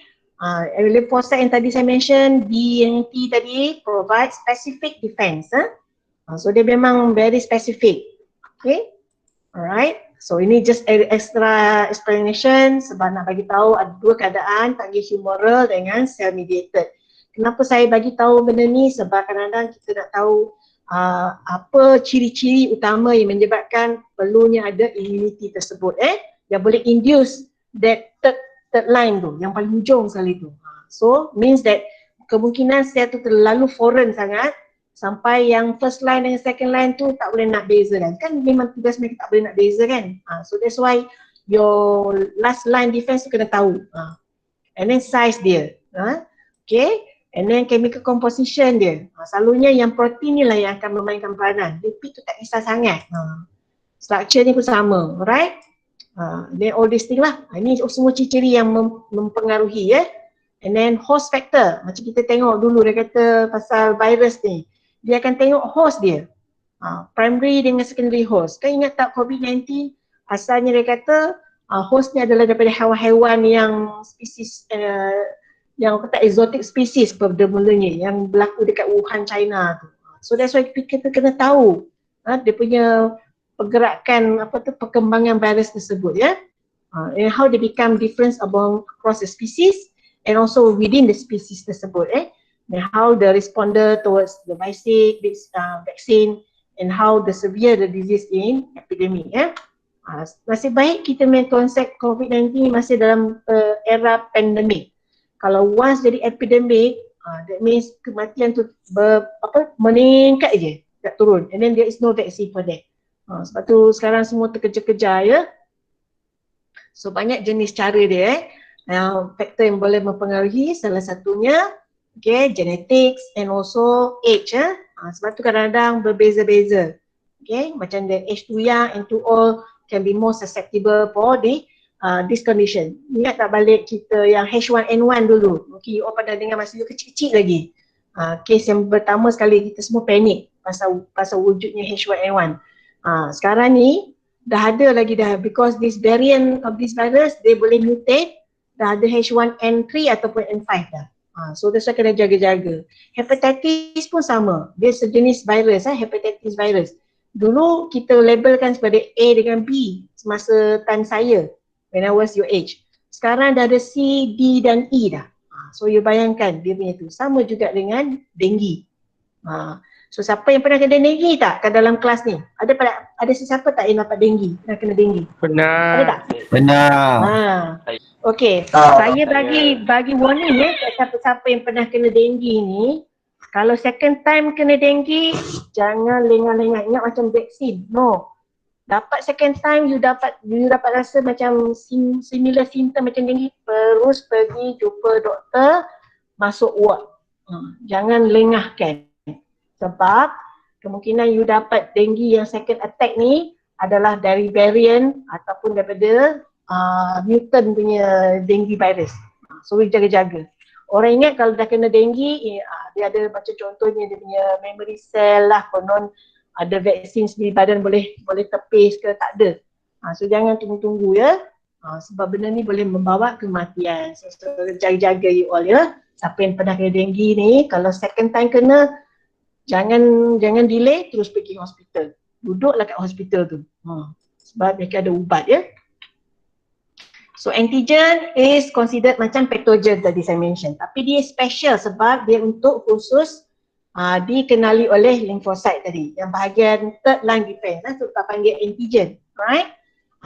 lymphocyte yang tadi saya mention, B and T tadi provide specific defense. So dia memang very specific. Okay, alright. So ini just extra explanation sebab nak bagi tahu ada dua keadaan, panggil humoral dengan cell mediated. Kenapa saya bagi tahu benda ni? Sebab kadang-kadang kita nak tahu apa ciri-ciri utama yang menyebabkan perlunya ada immunity tersebut yang boleh induce that third line tu, yang paling hujung sekali tu. So means that kemungkinan sel tu terlalu foreign sangat sampai yang first line dan second line tu tak boleh nak bezakan. Kan memang tugas mereka tak boleh nak bezakan. So that's why your last line defense tu kena tahu. And then size dia. Okay. And then chemical composition dia. Selalunya yang protein ni lah yang akan memainkan peranan. Lipid tu tak kisah sangat. Structure ni pun sama. Alright. Then all these thing lah. Ini semua ciri-ciri yang mempengaruhi And then host factor. Macam kita tengok dulu dia kata pasal virus ni. Dia akan tengok host dia. Primary dengan secondary host. Kan ingat tak COVID-19 asalnya dia kata host ni adalah daripada haiwan-haiwan yang spesies yang kata exotic species pada mulanya yang berlaku dekat Wuhan, China tu. So that's why kita kena tahu dia punya pergerakan perkembangan virus tersebut and how they become different across the species and also within the species tersebut and how the responder towards the vaccine and how the severe the disease in epidemic Nasib baik kita main konsep COVID-19 masih dalam era pandemik. Kalau once jadi epidemic, that means kematian tu meningkat je, tak turun. And then there is no vaccine for that. Sebab tu sekarang semua terkejar-kejar So banyak jenis cara dia faktor yang boleh mempengaruhi, salah satunya genetics and also age sebab tu kadang-kadang berbeza-beza. Macam the age too young and too old can be more susceptible for this condition. Ingat tak balik kita yang H1N1 dulu? Mungkin you all pada dengar masa you kecil-kecil lagi. Kes yang pertama sekali kita semua panik pasal wujudnya H1N1. Sekarang ni dah ada lagi because this variant of this virus dia boleh mutate, dah ada H1N3 ataupun N5 dah. So that's why kena jaga-jaga. Hepatitis pun sama. Dia sejenis virus hepatitis virus. Dulu kita labelkan sebagai A dengan B semasa time saya. When I was your age. Sekarang dah ada C, D dan E dah. So you bayangkan dia punya tu. Sama juga dengan denggi. So siapa yang pernah kena denggi tak kat dalam kelas ni? Ada sesiapa tak yang dapat denggi? Pernah kena denggi? Pernah. Ada tak? Pernah. Okay. Saya bagi warning kat siapa-siapa yang pernah kena denggi ni. Kalau second time kena denggi, jangan lengah-lengah. Ingat macam vaksin. No. Dapat second time you dapat rasa macam similar symptom macam denggi, terus pergi jumpa doktor, masuk ward. Jangan lengahkan. Sebab kemungkinan you dapat denggi yang second attack ni adalah dari variant ataupun daripada mutant punya denggi virus. So you jaga-jaga. Orang ingat kalau dah kena denggi, dia ada macam contohnya dia punya memory cell lah, konon ada vaksin di badan boleh tepis ke, tak ada. So jangan tunggu-tunggu sebab benda ni boleh membawa kematian. So jaga-jaga you all Siapa yang pernah kena denggi ni, kalau second time kena, jangan delay, terus pergi hospital. Duduklah kat hospital tu. Sebab mereka ada ubat So antigen is considered macam pathogen tadi saya mention. Tapi dia special sebab dia untuk khusus dikenali oleh lymphocyte tadi. Yang bahagian third line defense. So kita panggil antigen. Right?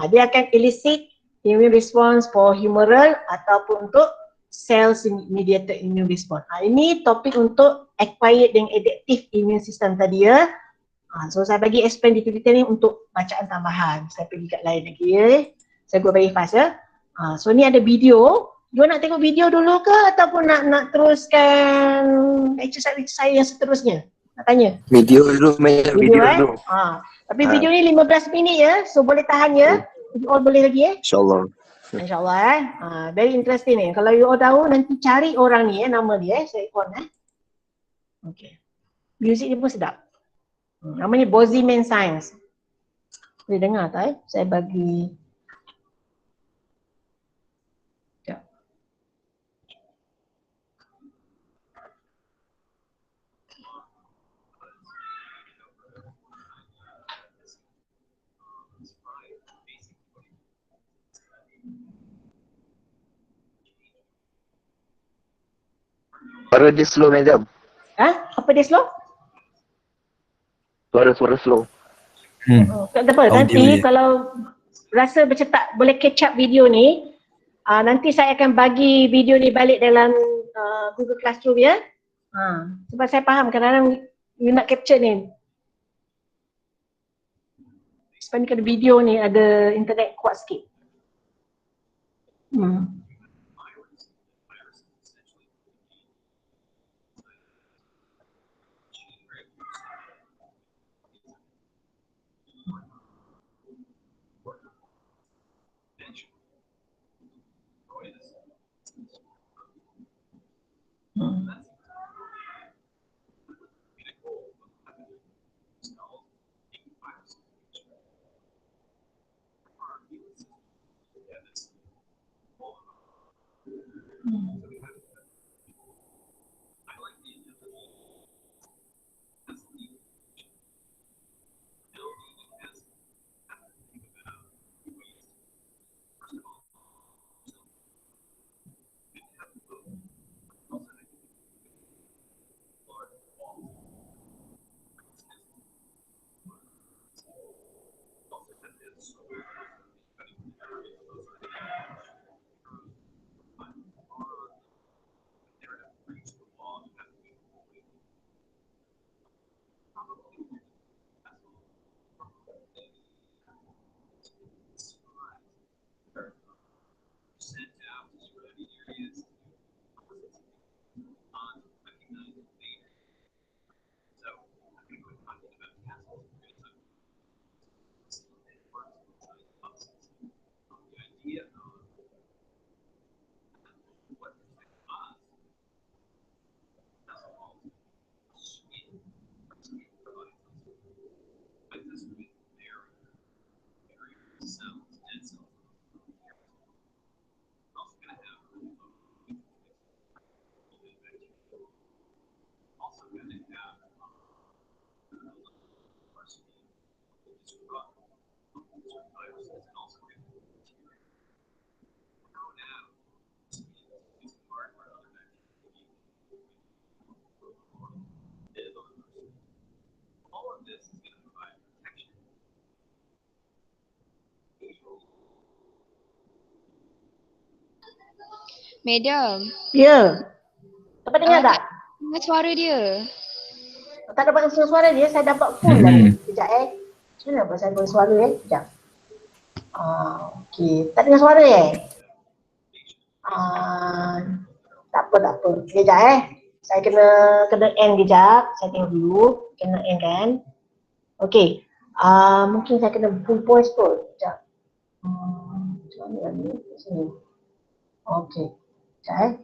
Dia akan elicit immune response for humoral ataupun untuk cell mediated immune response. Ini topik untuk acquired dan adaptive immune system tadi So saya bagi explain detail ni untuk bacaan tambahan. Saya pergi kat lain lagi Saya go bagi fast So ni ada video. You nak tengok video dulu ke ataupun nak teruskan exercise saya yang seterusnya? Nak tanya? Video dulu, video dulu. Tapi video ni 15 minit So boleh tahan You all boleh lagi InsyaAllah. InsyaAllah very interesting ni. Kalau you all tahu nanti cari orang ni nama dia saya on Okay. Music dia pun sedap. Namanya Bozeman Science. Boleh dengar tak? Saya bagi. Sekejap. Suara dia slow, madam. Apa dia slow? Suara slow. Tak apa, Audio nanti dia. kalau rasa macam tak boleh catch up video ni, nanti saya akan bagi video ni balik dalam Google Classroom ya. Sebab saya faham kadang-kadang you nak capture ni. Sebab ni kalau video ni ada internet kuat sikit. Madam, Ya. Dapat dengar tak? dengar suara dia. Tak dapat dengar suara dia, saya dapat full lagi. Sekejap Macam mana buat saya boleh suara Sekejap. Okey. Tak dengar suara tak apa. Sekejap Saya kena end kejap. Saya tengok dulu. Kena end kan. Okey. Mungkin saya kena full voice tu. Sekejap. Macam mana ni? Sini. Okey. Sekejap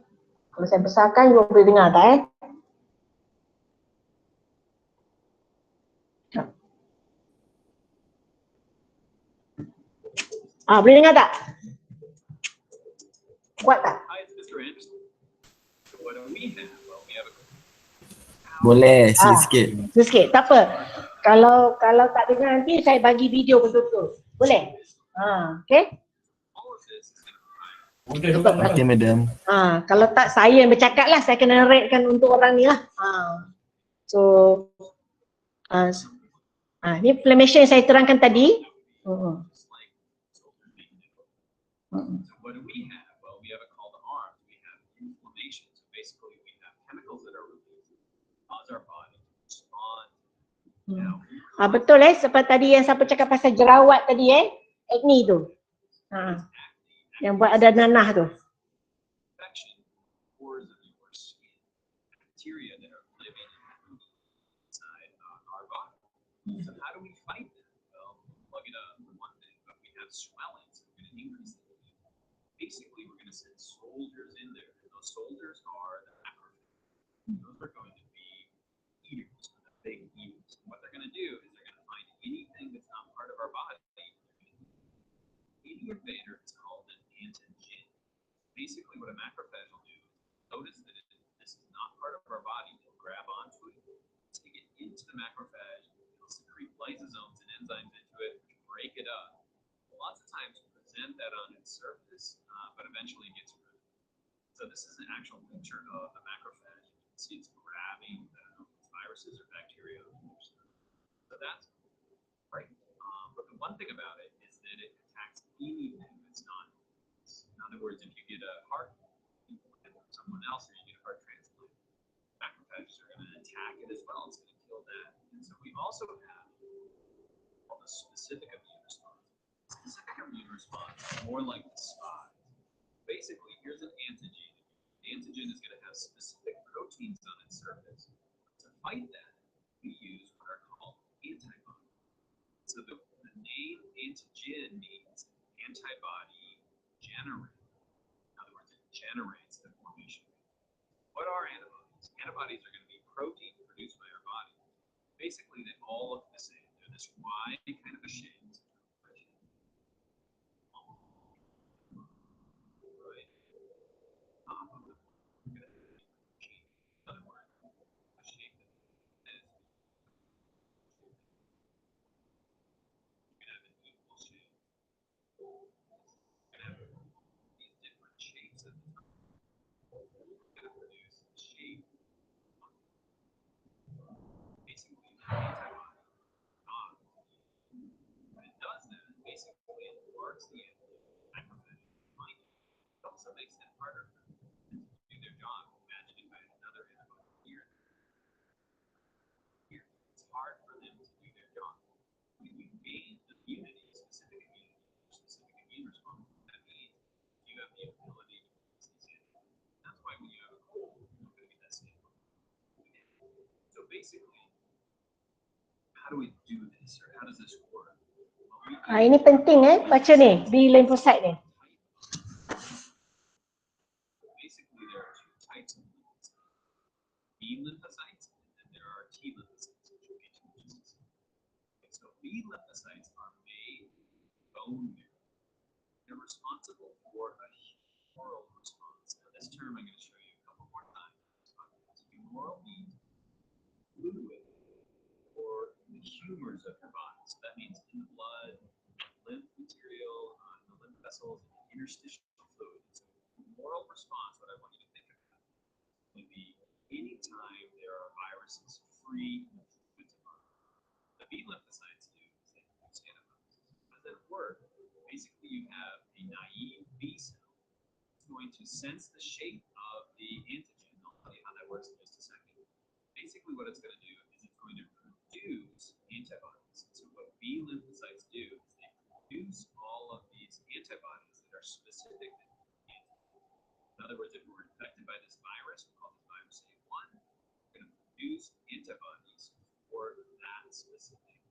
Kalau saya besarkan, you boleh dengar tak boleh dengar tak? Kuat tak? Boleh, sikit-sikit. Sikit, tak apa. Kalau tak dengar nanti saya bagi video betul-betul. Boleh? Okay? Okay, madam. Kalau tak saya yang bercakap lah, saya kena ratekan untuk orang ni lah. So, ni inflammation yang saya terangkan tadi. Betul sebab tadi yang siapa cakap pasal jerawat tadi acne tu. Yang buat ada nanah tu. what they're going to do is they're going to find anything that's not part of our body. Any invader is called an antigen. Basically, what a macrophage will do is notice that this is not part of our body. It'll grab onto it, take it into the macrophage. It'll secrete lysosomes and enzymes into it, break it up. Lots of times present that on its surface, but eventually gets rid of it. So this is an actual picture of the macrophage. You can see it's grabbing viruses or bacteria. So that's great. But the one thing about it is that it attacks anything that's not. In other words, if you get a heart implant from someone else or you get a heart transplant, macrophages are going to attack it as well. It's going to kill that. And so we also have called the specific immune response. Specific immune response is more like the spot. Basically, here's an antigen. The antigen is going to have specific proteins on its surface. To fight that, we use what are called antibodies. So the name antigen means antibody generator. In other words, it generates the formation. What are antibodies? Antibodies are going to be protein produced by our body. Basically, they all look the same. They're this Y kind of a shape. Also makes it harder for them to do their job. Imagine if I had another antibody here. It's hard for them to do their job. When you gain immunity, specific immune response, that means you have the ability to resist these antibodies. That's why when you have a cold, you're not going to get that same problem. So basically, how do we do this, or how does this work? Ini penting baca ni di lymphocyte ni. Basically, there are two types of lymphocytes. B lymphocytes, and then there are T lymphocytes, which will get to in just a second. Okay, so B lymphocytes are made bone marrow. They're responsible for a humoral response. Now, this term I'm going to show you a couple more times. Humoral means fluid or the humors of your body. So that means in the blood, lymph material, the lymph vessels, and the interstitial fluid. So humoral response, what I want you to think about, would be anytime there are viruses free in the fluids of our body. The B lymphocytes do is they produce antibodies. How does that work? Basically, you have a naive B cell. It's going to sense the shape of the antigen. I'll tell you how that works in just a second. Basically, what it's going to do is it's going to produce antibodies. So what B lymphocytes do is they produce all of these antibodies that are specific to the antigen. In other words, if we're infected by this virus, we call this virus A1, we're going to produce antibodies for that specific.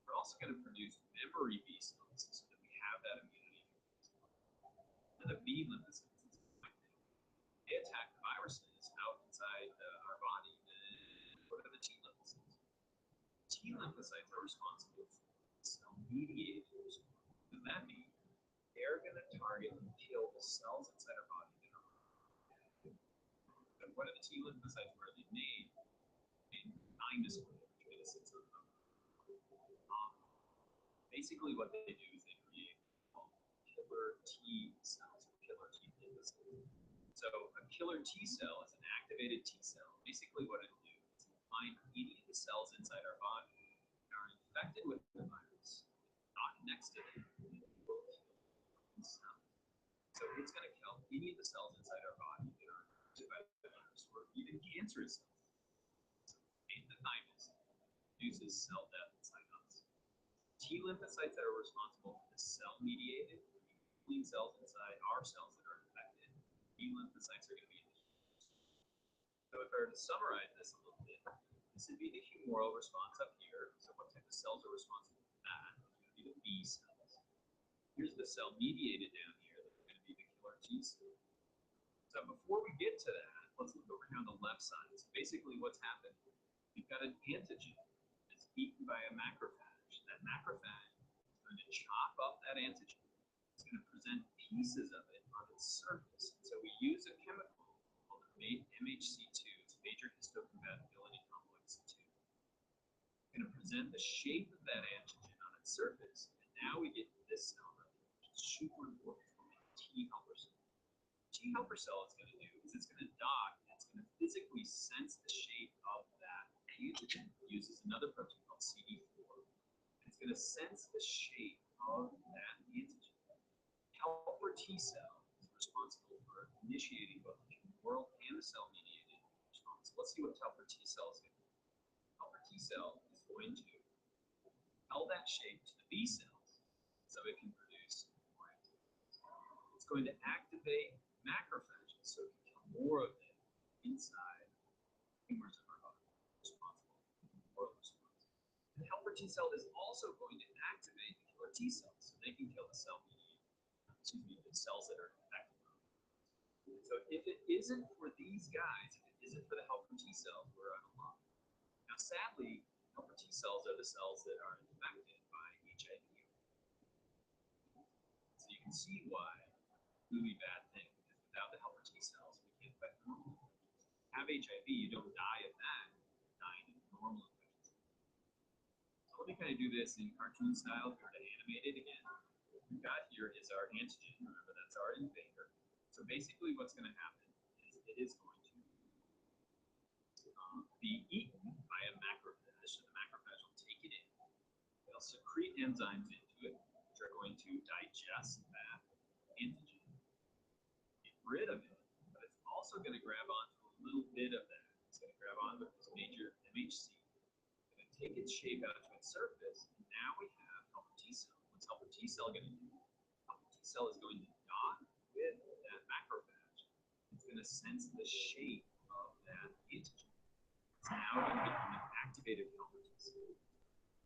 We're also going to produce memory B cells so that we have that immunity. And the B lymphocytes, they attack the viruses out inside our body. And what are the T lymphocytes? T lymphocytes are responsible for cell-mediated response. What does that mean? They're going to target and kill the cells inside our body that are harmful. But what are the T lymphocytes? Where are they made? In indiscriminate, which means it's basically what they do is they create killer T cells, killer T lymphocytes. So a killer T cell is an activated T cell. Basically what it do is find any of the cells inside our body that are infected with the virus, not next to them. So it's going to kill any of the cells inside our body that are infected by the virus, or even cancerous cells. So the thymus produces cell death inside us. T lymphocytes that are responsible for the cell-mediated, clean cells inside our cells that are infected. B lymphocytes are going to be in the humors. So if I were to summarize this a little bit, this would be the humoral response up here. So what type of cells are responsible for that? It's going to be the B cells. Here's the cell-mediated down here. That's going to be the killer T cells. So before we get to that, let's look over here on the left side. So basically what's happened, we've got an antigen. eaten by a macrophage. That macrophage is going to chop up that antigen. It's going to present pieces of it on its surface. So we use a chemical called MHC2, it's major histocompatibility complex 2. It's going to present the shape of that antigen on its surface. And now we get to this cell, which is super important for me, T helper cell. T helper cell is going to do is it's going to dock, and it's going to physically sense the shape of that antigen. It uses another protein called CD4. It's going to sense the shape of that antigen. Helper T cell is responsible for initiating both the humoral and the cell-mediated response. Let's see what helper T cell is going to do. Helper T cell is going to tell that shape to the B cells so it can produce more antibodies. It's going to activate macrophages so it can kill more of them inside tumors of our body, responsible for the humoral response. And the helper T cell is also going to activate the killer T cells so they can kill the the cells that are infected. So if it isn't for these guys, if it isn't for the helper T cells, we're out of luck. Now, sadly, helper T cells are the cells that are infected by HIV. So you can see why it's a really bad thing, because without the helper T cells, we can't infect normal. Have HIV, you don't die of that, you're dying of normal infection. So let me kind of do this in cartoon style, if we were to animate it again. What we've got here is our antigen, remember that's our invader. So basically what's going to happen is it is going to be eaten by a macrophage. So the macrophage will take it in. They'll secrete enzymes into it, which are going to digest that antigen, get rid of it, but it's also going to grab onto a little bit of that. It's going to grab onto this major MHC, it's going to take its shape out to its surface, and now we have helper T cell. What's helper T cell going to do? Helper T cell is going to dock with that macrophage. It's going to sense the shape of that antigen. It's now going to become an activated helper T cell.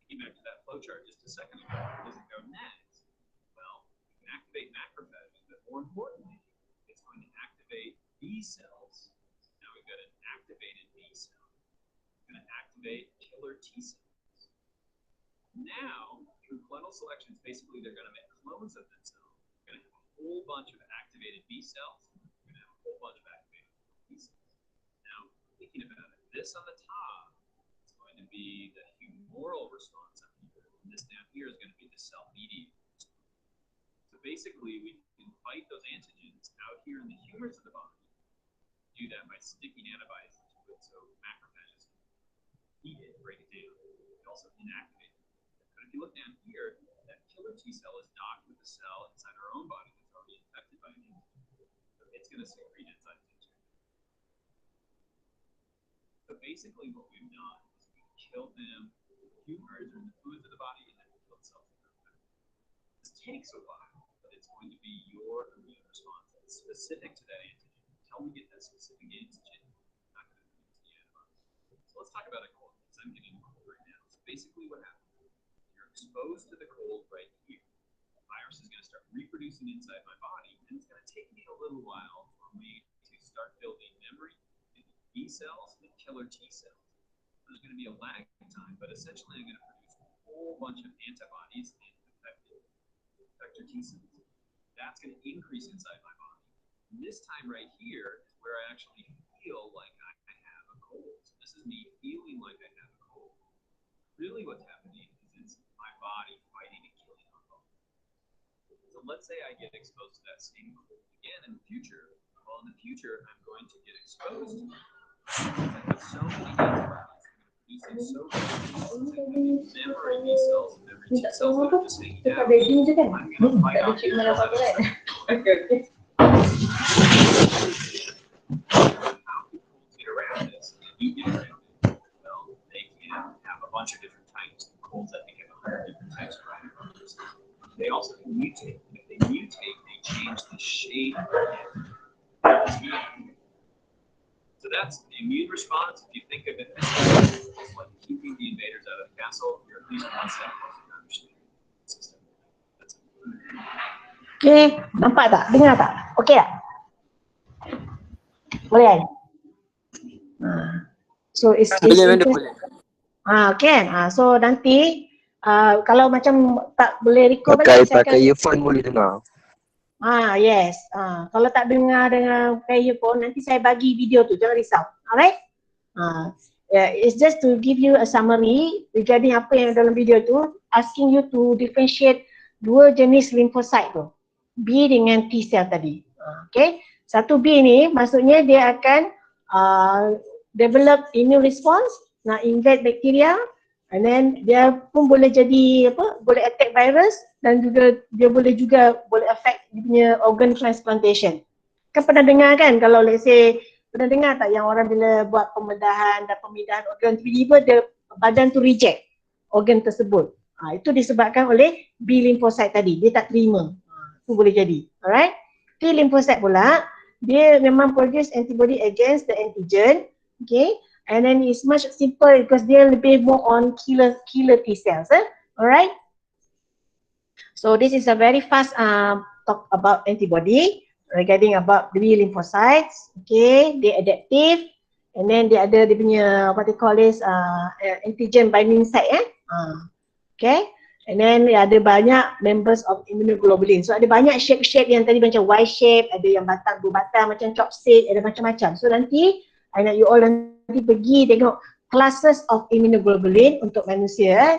Thinking back to that flowchart just a second ago, where does it go next? Well, you can activate macrophages, but more importantly, it's going to activate B cells. Now we've got an activated B cell. It's going to activate killer T cells. Now, through clonal selections, basically they're going to make clones of themselves. They're going to have a whole bunch of activated B cells. They're going to have a whole bunch of activated T cells. Now, thinking about it, this on the top is going to be the humoral response up here. And this down here is going to be the cell-mediated response. So basically, we can fight those antigens out here in the humors of the body. Do that by sticking antibodies into it so macrophages can eat it, break it down. They also inactivate it. But if you look down here, that killer T cell is docked with a cell inside our own body that's already infected by an antigen. So it's going to secrete enzymes into it. So basically what we've done is we've killed them with humors or in the fluids of the body, and then we killed cells that are infected. This takes a while, but it's going to be your immune response that's specific to that antigen. Until we get that specific antigen, we're not going to produce the antibodies. So let's talk about a cold, because I'm getting a cold right now. So basically what happens, you're exposed to the cold right here. The virus is going to start reproducing inside my body, and it's going to take me a little while for me to start building memory in B cells and killer T cells. There's going to be a lag time, but essentially I'm going to produce a whole bunch of antibodies and effector T cells. That's going to increase inside my body. And this time right here is where I actually feel like I have a cold. So this is me feeling like I have a cold. Really what's happening is it's my body fighting and killing my body. So let's say I get exposed to that same cold again in the future. Well, in the future, I'm going to get exposed to it. I have so many antibodies, I'm going to produce them so quickly. Memory B cells and memory T cells that are just hanging out. I'm going to fight off the infection. How do colds get around this? They do get around it. Well, they can have a bunch of different types of colds. I think have 100 different types of viruses. They also can mutate. If they mutate, they change the shape of it. So that's the immune response. If you think of it as like keeping the invaders out of the castle, you're at least one step closer to understanding the system. That's it. Okay, nampak tak? Dengar tak? Okey tak? Boleh kan? So it's Boleh. Kan? So nanti kalau macam tak boleh record balik, saya Pakai akan earphone boleh dengar. yes. Kalau tak dengar dengan pakai earphone, nanti saya bagi video tu, jangan risau. Alright? It's just to give you a summary regarding apa yang dalam video tu, asking you to differentiate dua jenis lymphocyte tu, B dengan T cell tadi. Okay? Satu B ni maksudnya dia akan develop immune response, nak invade bacteria, and then dia pun boleh jadi boleh attack virus, dan juga dia boleh affect dia punya organ transplantation. Kan pernah dengar kan, kalau let's say pernah dengar tak yang orang bila buat pemindahan organ, tiba-tiba dia badan tu reject organ tersebut. Itu disebabkan oleh B lymphocyte tadi, dia tak terima. Itu boleh jadi. Alright? T lymphocyte pula, dia memang produce antibody against the antigen. Okay? And then it's much simple because dia lebih more on killer T cells. Alright? So this is a very fast talk about antibody regarding about the lymphocytes. Okay, they adaptive, and then dia ada dia punya what they call this antigen binding site. Okay, and then ada banyak members of immunoglobulin. So ada banyak shape yang tadi macam Y shape, ada yang dua batang macam chopstick, ada macam-macam. So nanti I nak you all nanti pergi tengok classes of immunoglobulin untuk manusia.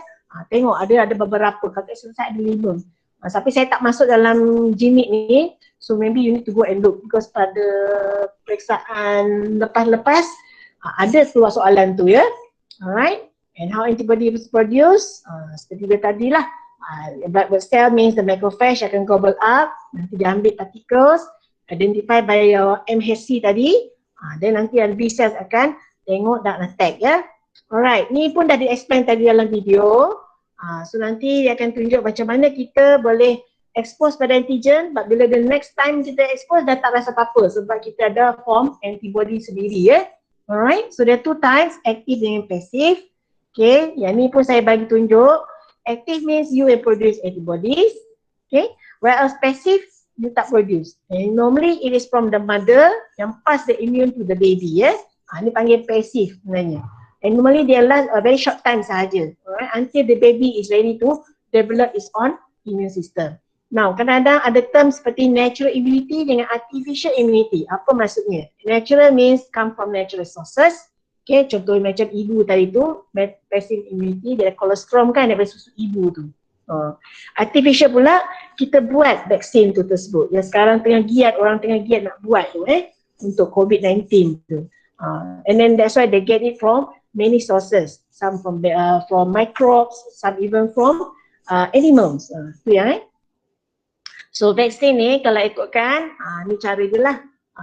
Tengok ada beberapa, kakak selesai ada 5. Tapi saya tak masuk dalam gimmick ni, so maybe you need to go and look because pada periksaan lepas-lepas ada keluar soalan tu ya. Alright, and how antibody is produced, seperti dia tadi lah. Blood cell means the macrophage akan gobble up, nanti dia ambil particles identified by your MHC tadi, then nanti ada B cells akan tengok dan attack ya. Alright, ni pun dah di-explain tadi dalam video. So nanti dia akan tunjuk macam mana kita boleh expose pada antigen, but bila the next time kita expose dah tak rasa apa-apa sebab kita ada form antibody sendiri ya. Alright, so there are 2 types, active dengan passive. Okay, yang ni pun saya bagi tunjuk. Active means you will produce antibodies. Okay, whereas passive you tak produce. And normally it is from the mother yang pass the immune to the baby ya. Ni panggil passive sebenarnya. And normally they last a very short time sahaja, alright, until the baby is ready to develop its own immune system. Now, kadang-kadang ada term seperti natural immunity dengan artificial immunity. Apa maksudnya? Natural means come from natural sources. Okay, contoh macam ibu tadi tu, passive immunity, dia ada colostrum kan daripada susu ibu tu. Artificial pula, kita buat vaksin tu tersebut. Yang sekarang orang tengah giat nak buat tu untuk COVID-19 tu. And then that's why they get it from many sources, some from microbes, some even from animals. Tu yang So vaksin ni kalau ikutkan, ni cara dia lah.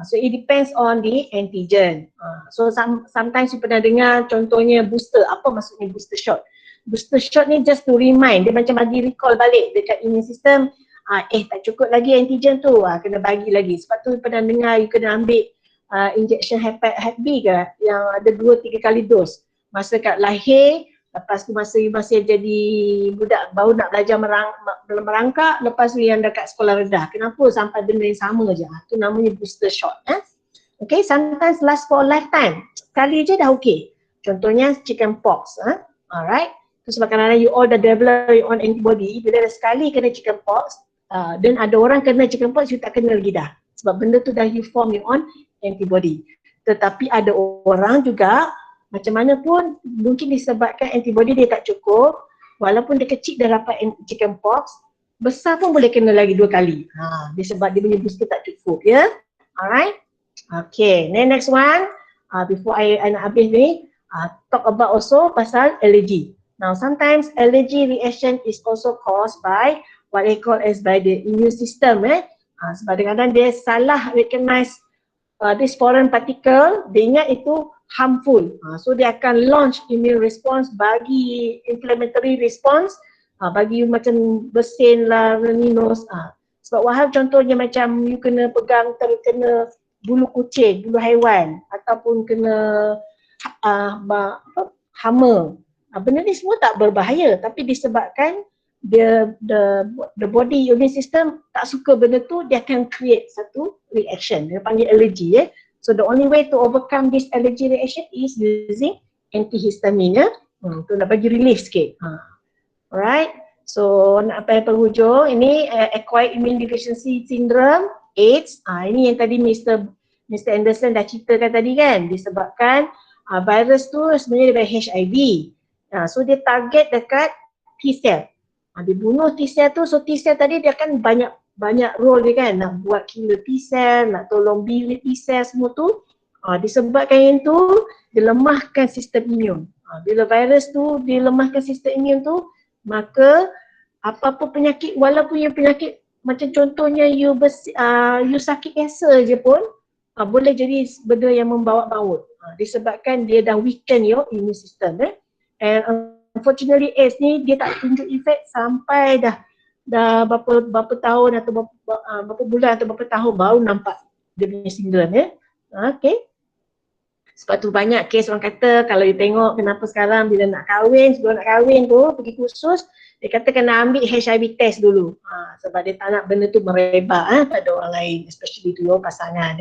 So it depends on the antigen. So sometimes you pernah dengar contohnya booster. Apa maksudnya booster shot? Booster shot ni just to remind, dia macam bagi recall balik dekat immune system. Tak cukup lagi antigen tu, kena bagi lagi. Sebab tu pernah dengar you kena ambil injection Hep B ke yang ada 2-3 kali dos. Masa kat lahir, lepas tu masa you masih jadi budak baru nak belajar merangkak, lepas tu yang dekat sekolah rendah. Kenapa sampai benda yang sama je? Tu namanya booster shot. Okay, sometimes last for a lifetime. Sekali je dah okay. Contohnya chicken pox. Alright. Tu sebab kadang-kadang you all dah develop your own antibody, bila dah sekali kena chicken pox, dan ada orang kena chicken pox, you tak kena lagi dah. Sebab benda tu dah you form your own antibody. Tetapi ada orang juga macam mana pun mungkin disebabkan antibody dia tak cukup, walaupun dia kecil dah dapat chicken pox, besar pun boleh kena lagi 2 kali. Disebab dia punya booster tak cukup ya. Alright. Okay, then next one, before I nak habis ni, talk about also pasal allergy. Now sometimes allergy reaction is also caused by what they call as by the immune system. Sebab kadang-kadang dia salah recognize this foreign particle, dia ingat itu harmful. So dia akan launch immune response, bagi inflammatory response, bagi macam bersin lah, minus. Sebab wahal contohnya macam you kena pegang terkena bulu kucing, bulu haiwan, ataupun kena hama. Benda ni semua tak berbahaya, tapi disebabkan the body immune system tak suka benda tu, dia akan create satu reaction, dia panggil allergy So the only way to overcome this allergy reaction is using antihistamine Tu nak bagi relief sikit. Alright. So nak sampai penghujung, ini acquired immune deficiency syndrome, AIDS. Ini yang tadi Mr. Anderson dah ceritakan tadi kan, disebabkan virus tu sebenarnya daripada HIV. So dia target dekat T-cell. Dia bunuh T-cell tu, so T-cell tadi dia akan banyak role dia kan, nak buat killer T-cell, nak tolong build T-cell semua tu. Disebabkan yang tu, dia lemahkan sistem imun. Bila virus tu dia lemahkan sistem imun tu, maka apa-apa penyakit, walaupun yang penyakit macam contohnya you sakit kanser je pun boleh jadi benda yang membawa maut disebabkan dia dah weaken your immune system. And unfortunately AIDS ni dia tak tunjuk efek sampai dah berapa tahun atau berapa bulan atau berapa tahun baru nampak dia punya syndrome. Okay. Sebab tu banyak kes orang kata kalau you tengok kenapa sekarang bila nak kahwin, sebelum nak kahwin tu pergi kursus, dia kata kena ambil HIV test dulu. Sebab dia tak nak benda tu merebak pada orang lain, especially tu your pasangan.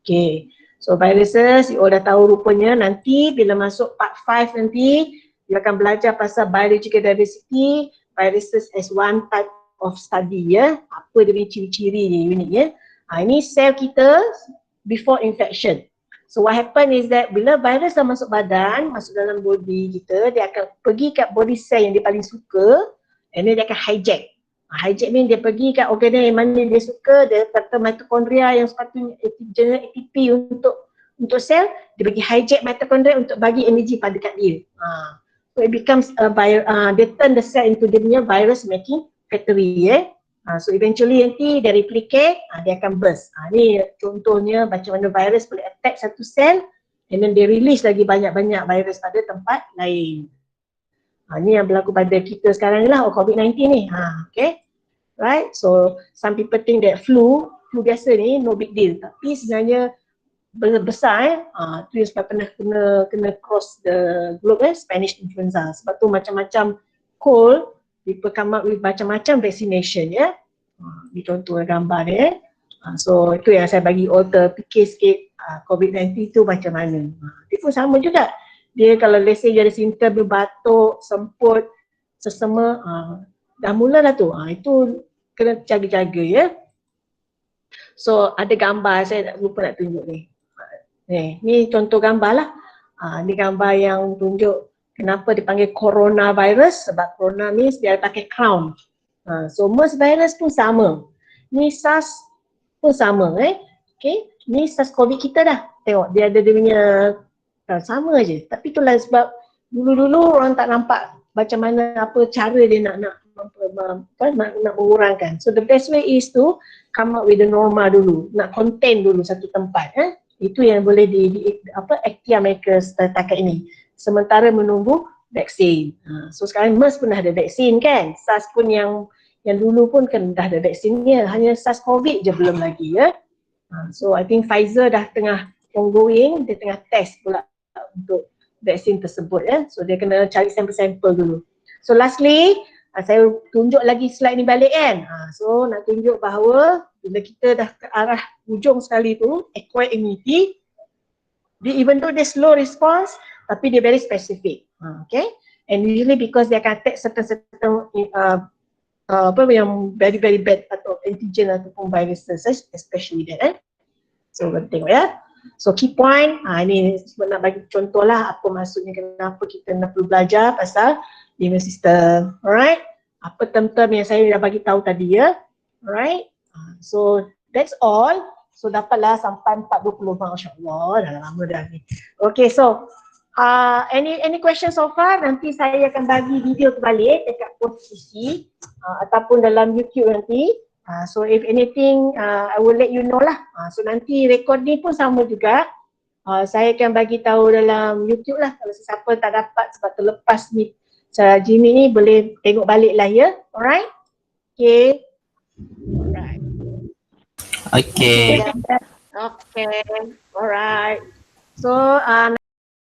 Okay. So viruses, you all dah tahu rupanya nanti bila masuk part 5 nanti, you akan belajar pasal biological diversity, viruses as one type of study Apa dia punya ciri-ciri dia unik Ini sel kita before infection. So what happen is that bila virus dah masuk badan, masuk dalam body kita, dia akan pergi kat body cell yang dia paling suka and then dia akan hijack. Hijack ni dia pergi kat organ yang mana dia suka, dia kata mitokondria yang sepatutnya generate ATP untuk sel, dia bagi hijack mitokondria untuk bagi energi pada kat dia. So it becomes they turn the cell into dia punya virus making factory. So eventually nanti dia replicate, dia akan burst. Ni contohnya macam mana virus boleh attack satu sel and then dia release lagi banyak-banyak virus pada tempat lain. Ni yang berlaku pada kita sekarang ni lah, COVID-19 ni. Okay. Right. So some people think that flu biasa ni no big deal. Tapi sebenarnya besar tu yang sebab pernah kena cross the globe Spanish influenza. Sebab tu macam-macam cold, people come up with macam-macam vaccination Ni contoh gambar dia So itu yang saya bagi all terfikir sikit COVID-19 tu macam mana. Dia pun sama juga. Dia kalau let's say dia ada simptom batuk, semput, sesama dah mula dah tu. Itu kena jaga-jaga So ada gambar, saya lupa nak tunjuk ni. Ni contoh gambar lah. Ni gambar yang tunjuk kenapa dipanggil coronavirus, sebab corona means dia pakai crown. So MERS virus pun sama. Ni SARS pun sama Okay. Ni SARS COVID kita dah. Tengok dia ada dia punya sama je. Tapi itulah sebab dulu-dulu orang tak nampak macam mana apa cara dia nak mengurangkan. So the best way is to come up with the normal dulu. Nak contain dulu satu tempat. Itu yang boleh ikhtiar mereka setakat ini. Sementara menunggu vaksin. So sekarang MERS pun dah ada vaksin kan. SARS pun yang dulu pun kan dah ada vaksinnya. Hanya SARS COVID je belum lagi So I think Pfizer dah tengah ongoing, dia tengah test pula untuk vaksin tersebut So dia kena cari sampel-sampel dulu. So lastly, saya tunjuk lagi slide ni balik kan. So nak tunjuk bahawa bila kita dah ke arah hujung sekali tu, acquired immunity, dia even though dia slow response, tapi dia very specific. Okay. And usually because dia akan attack certain yang very very bad atau antigen ataupun viruses, especially that So kita tengok So key point, ini nak bagi contoh lah apa maksudnya kenapa kita nak perlu belajar pasal immune system. Alright, apa term-term yang saya dah bagi tahu tadi Alright, so that's all. So dapatlah sampai 4.20, masya-Allah, dah lama dah ni. Okay, so any question so far? Nanti saya akan bagi video terbalik dekat posisi ataupun dalam YouTube nanti. So if anything, I will let you know lah. So nanti record ni pun sama juga. Saya akan bagi tahu dalam YouTube lah kalau sesiapa tak dapat sebab terlepas ni Jimmy ni boleh tengok balik lah Alright? Okay. Alright. Okay. Okay. Alright. So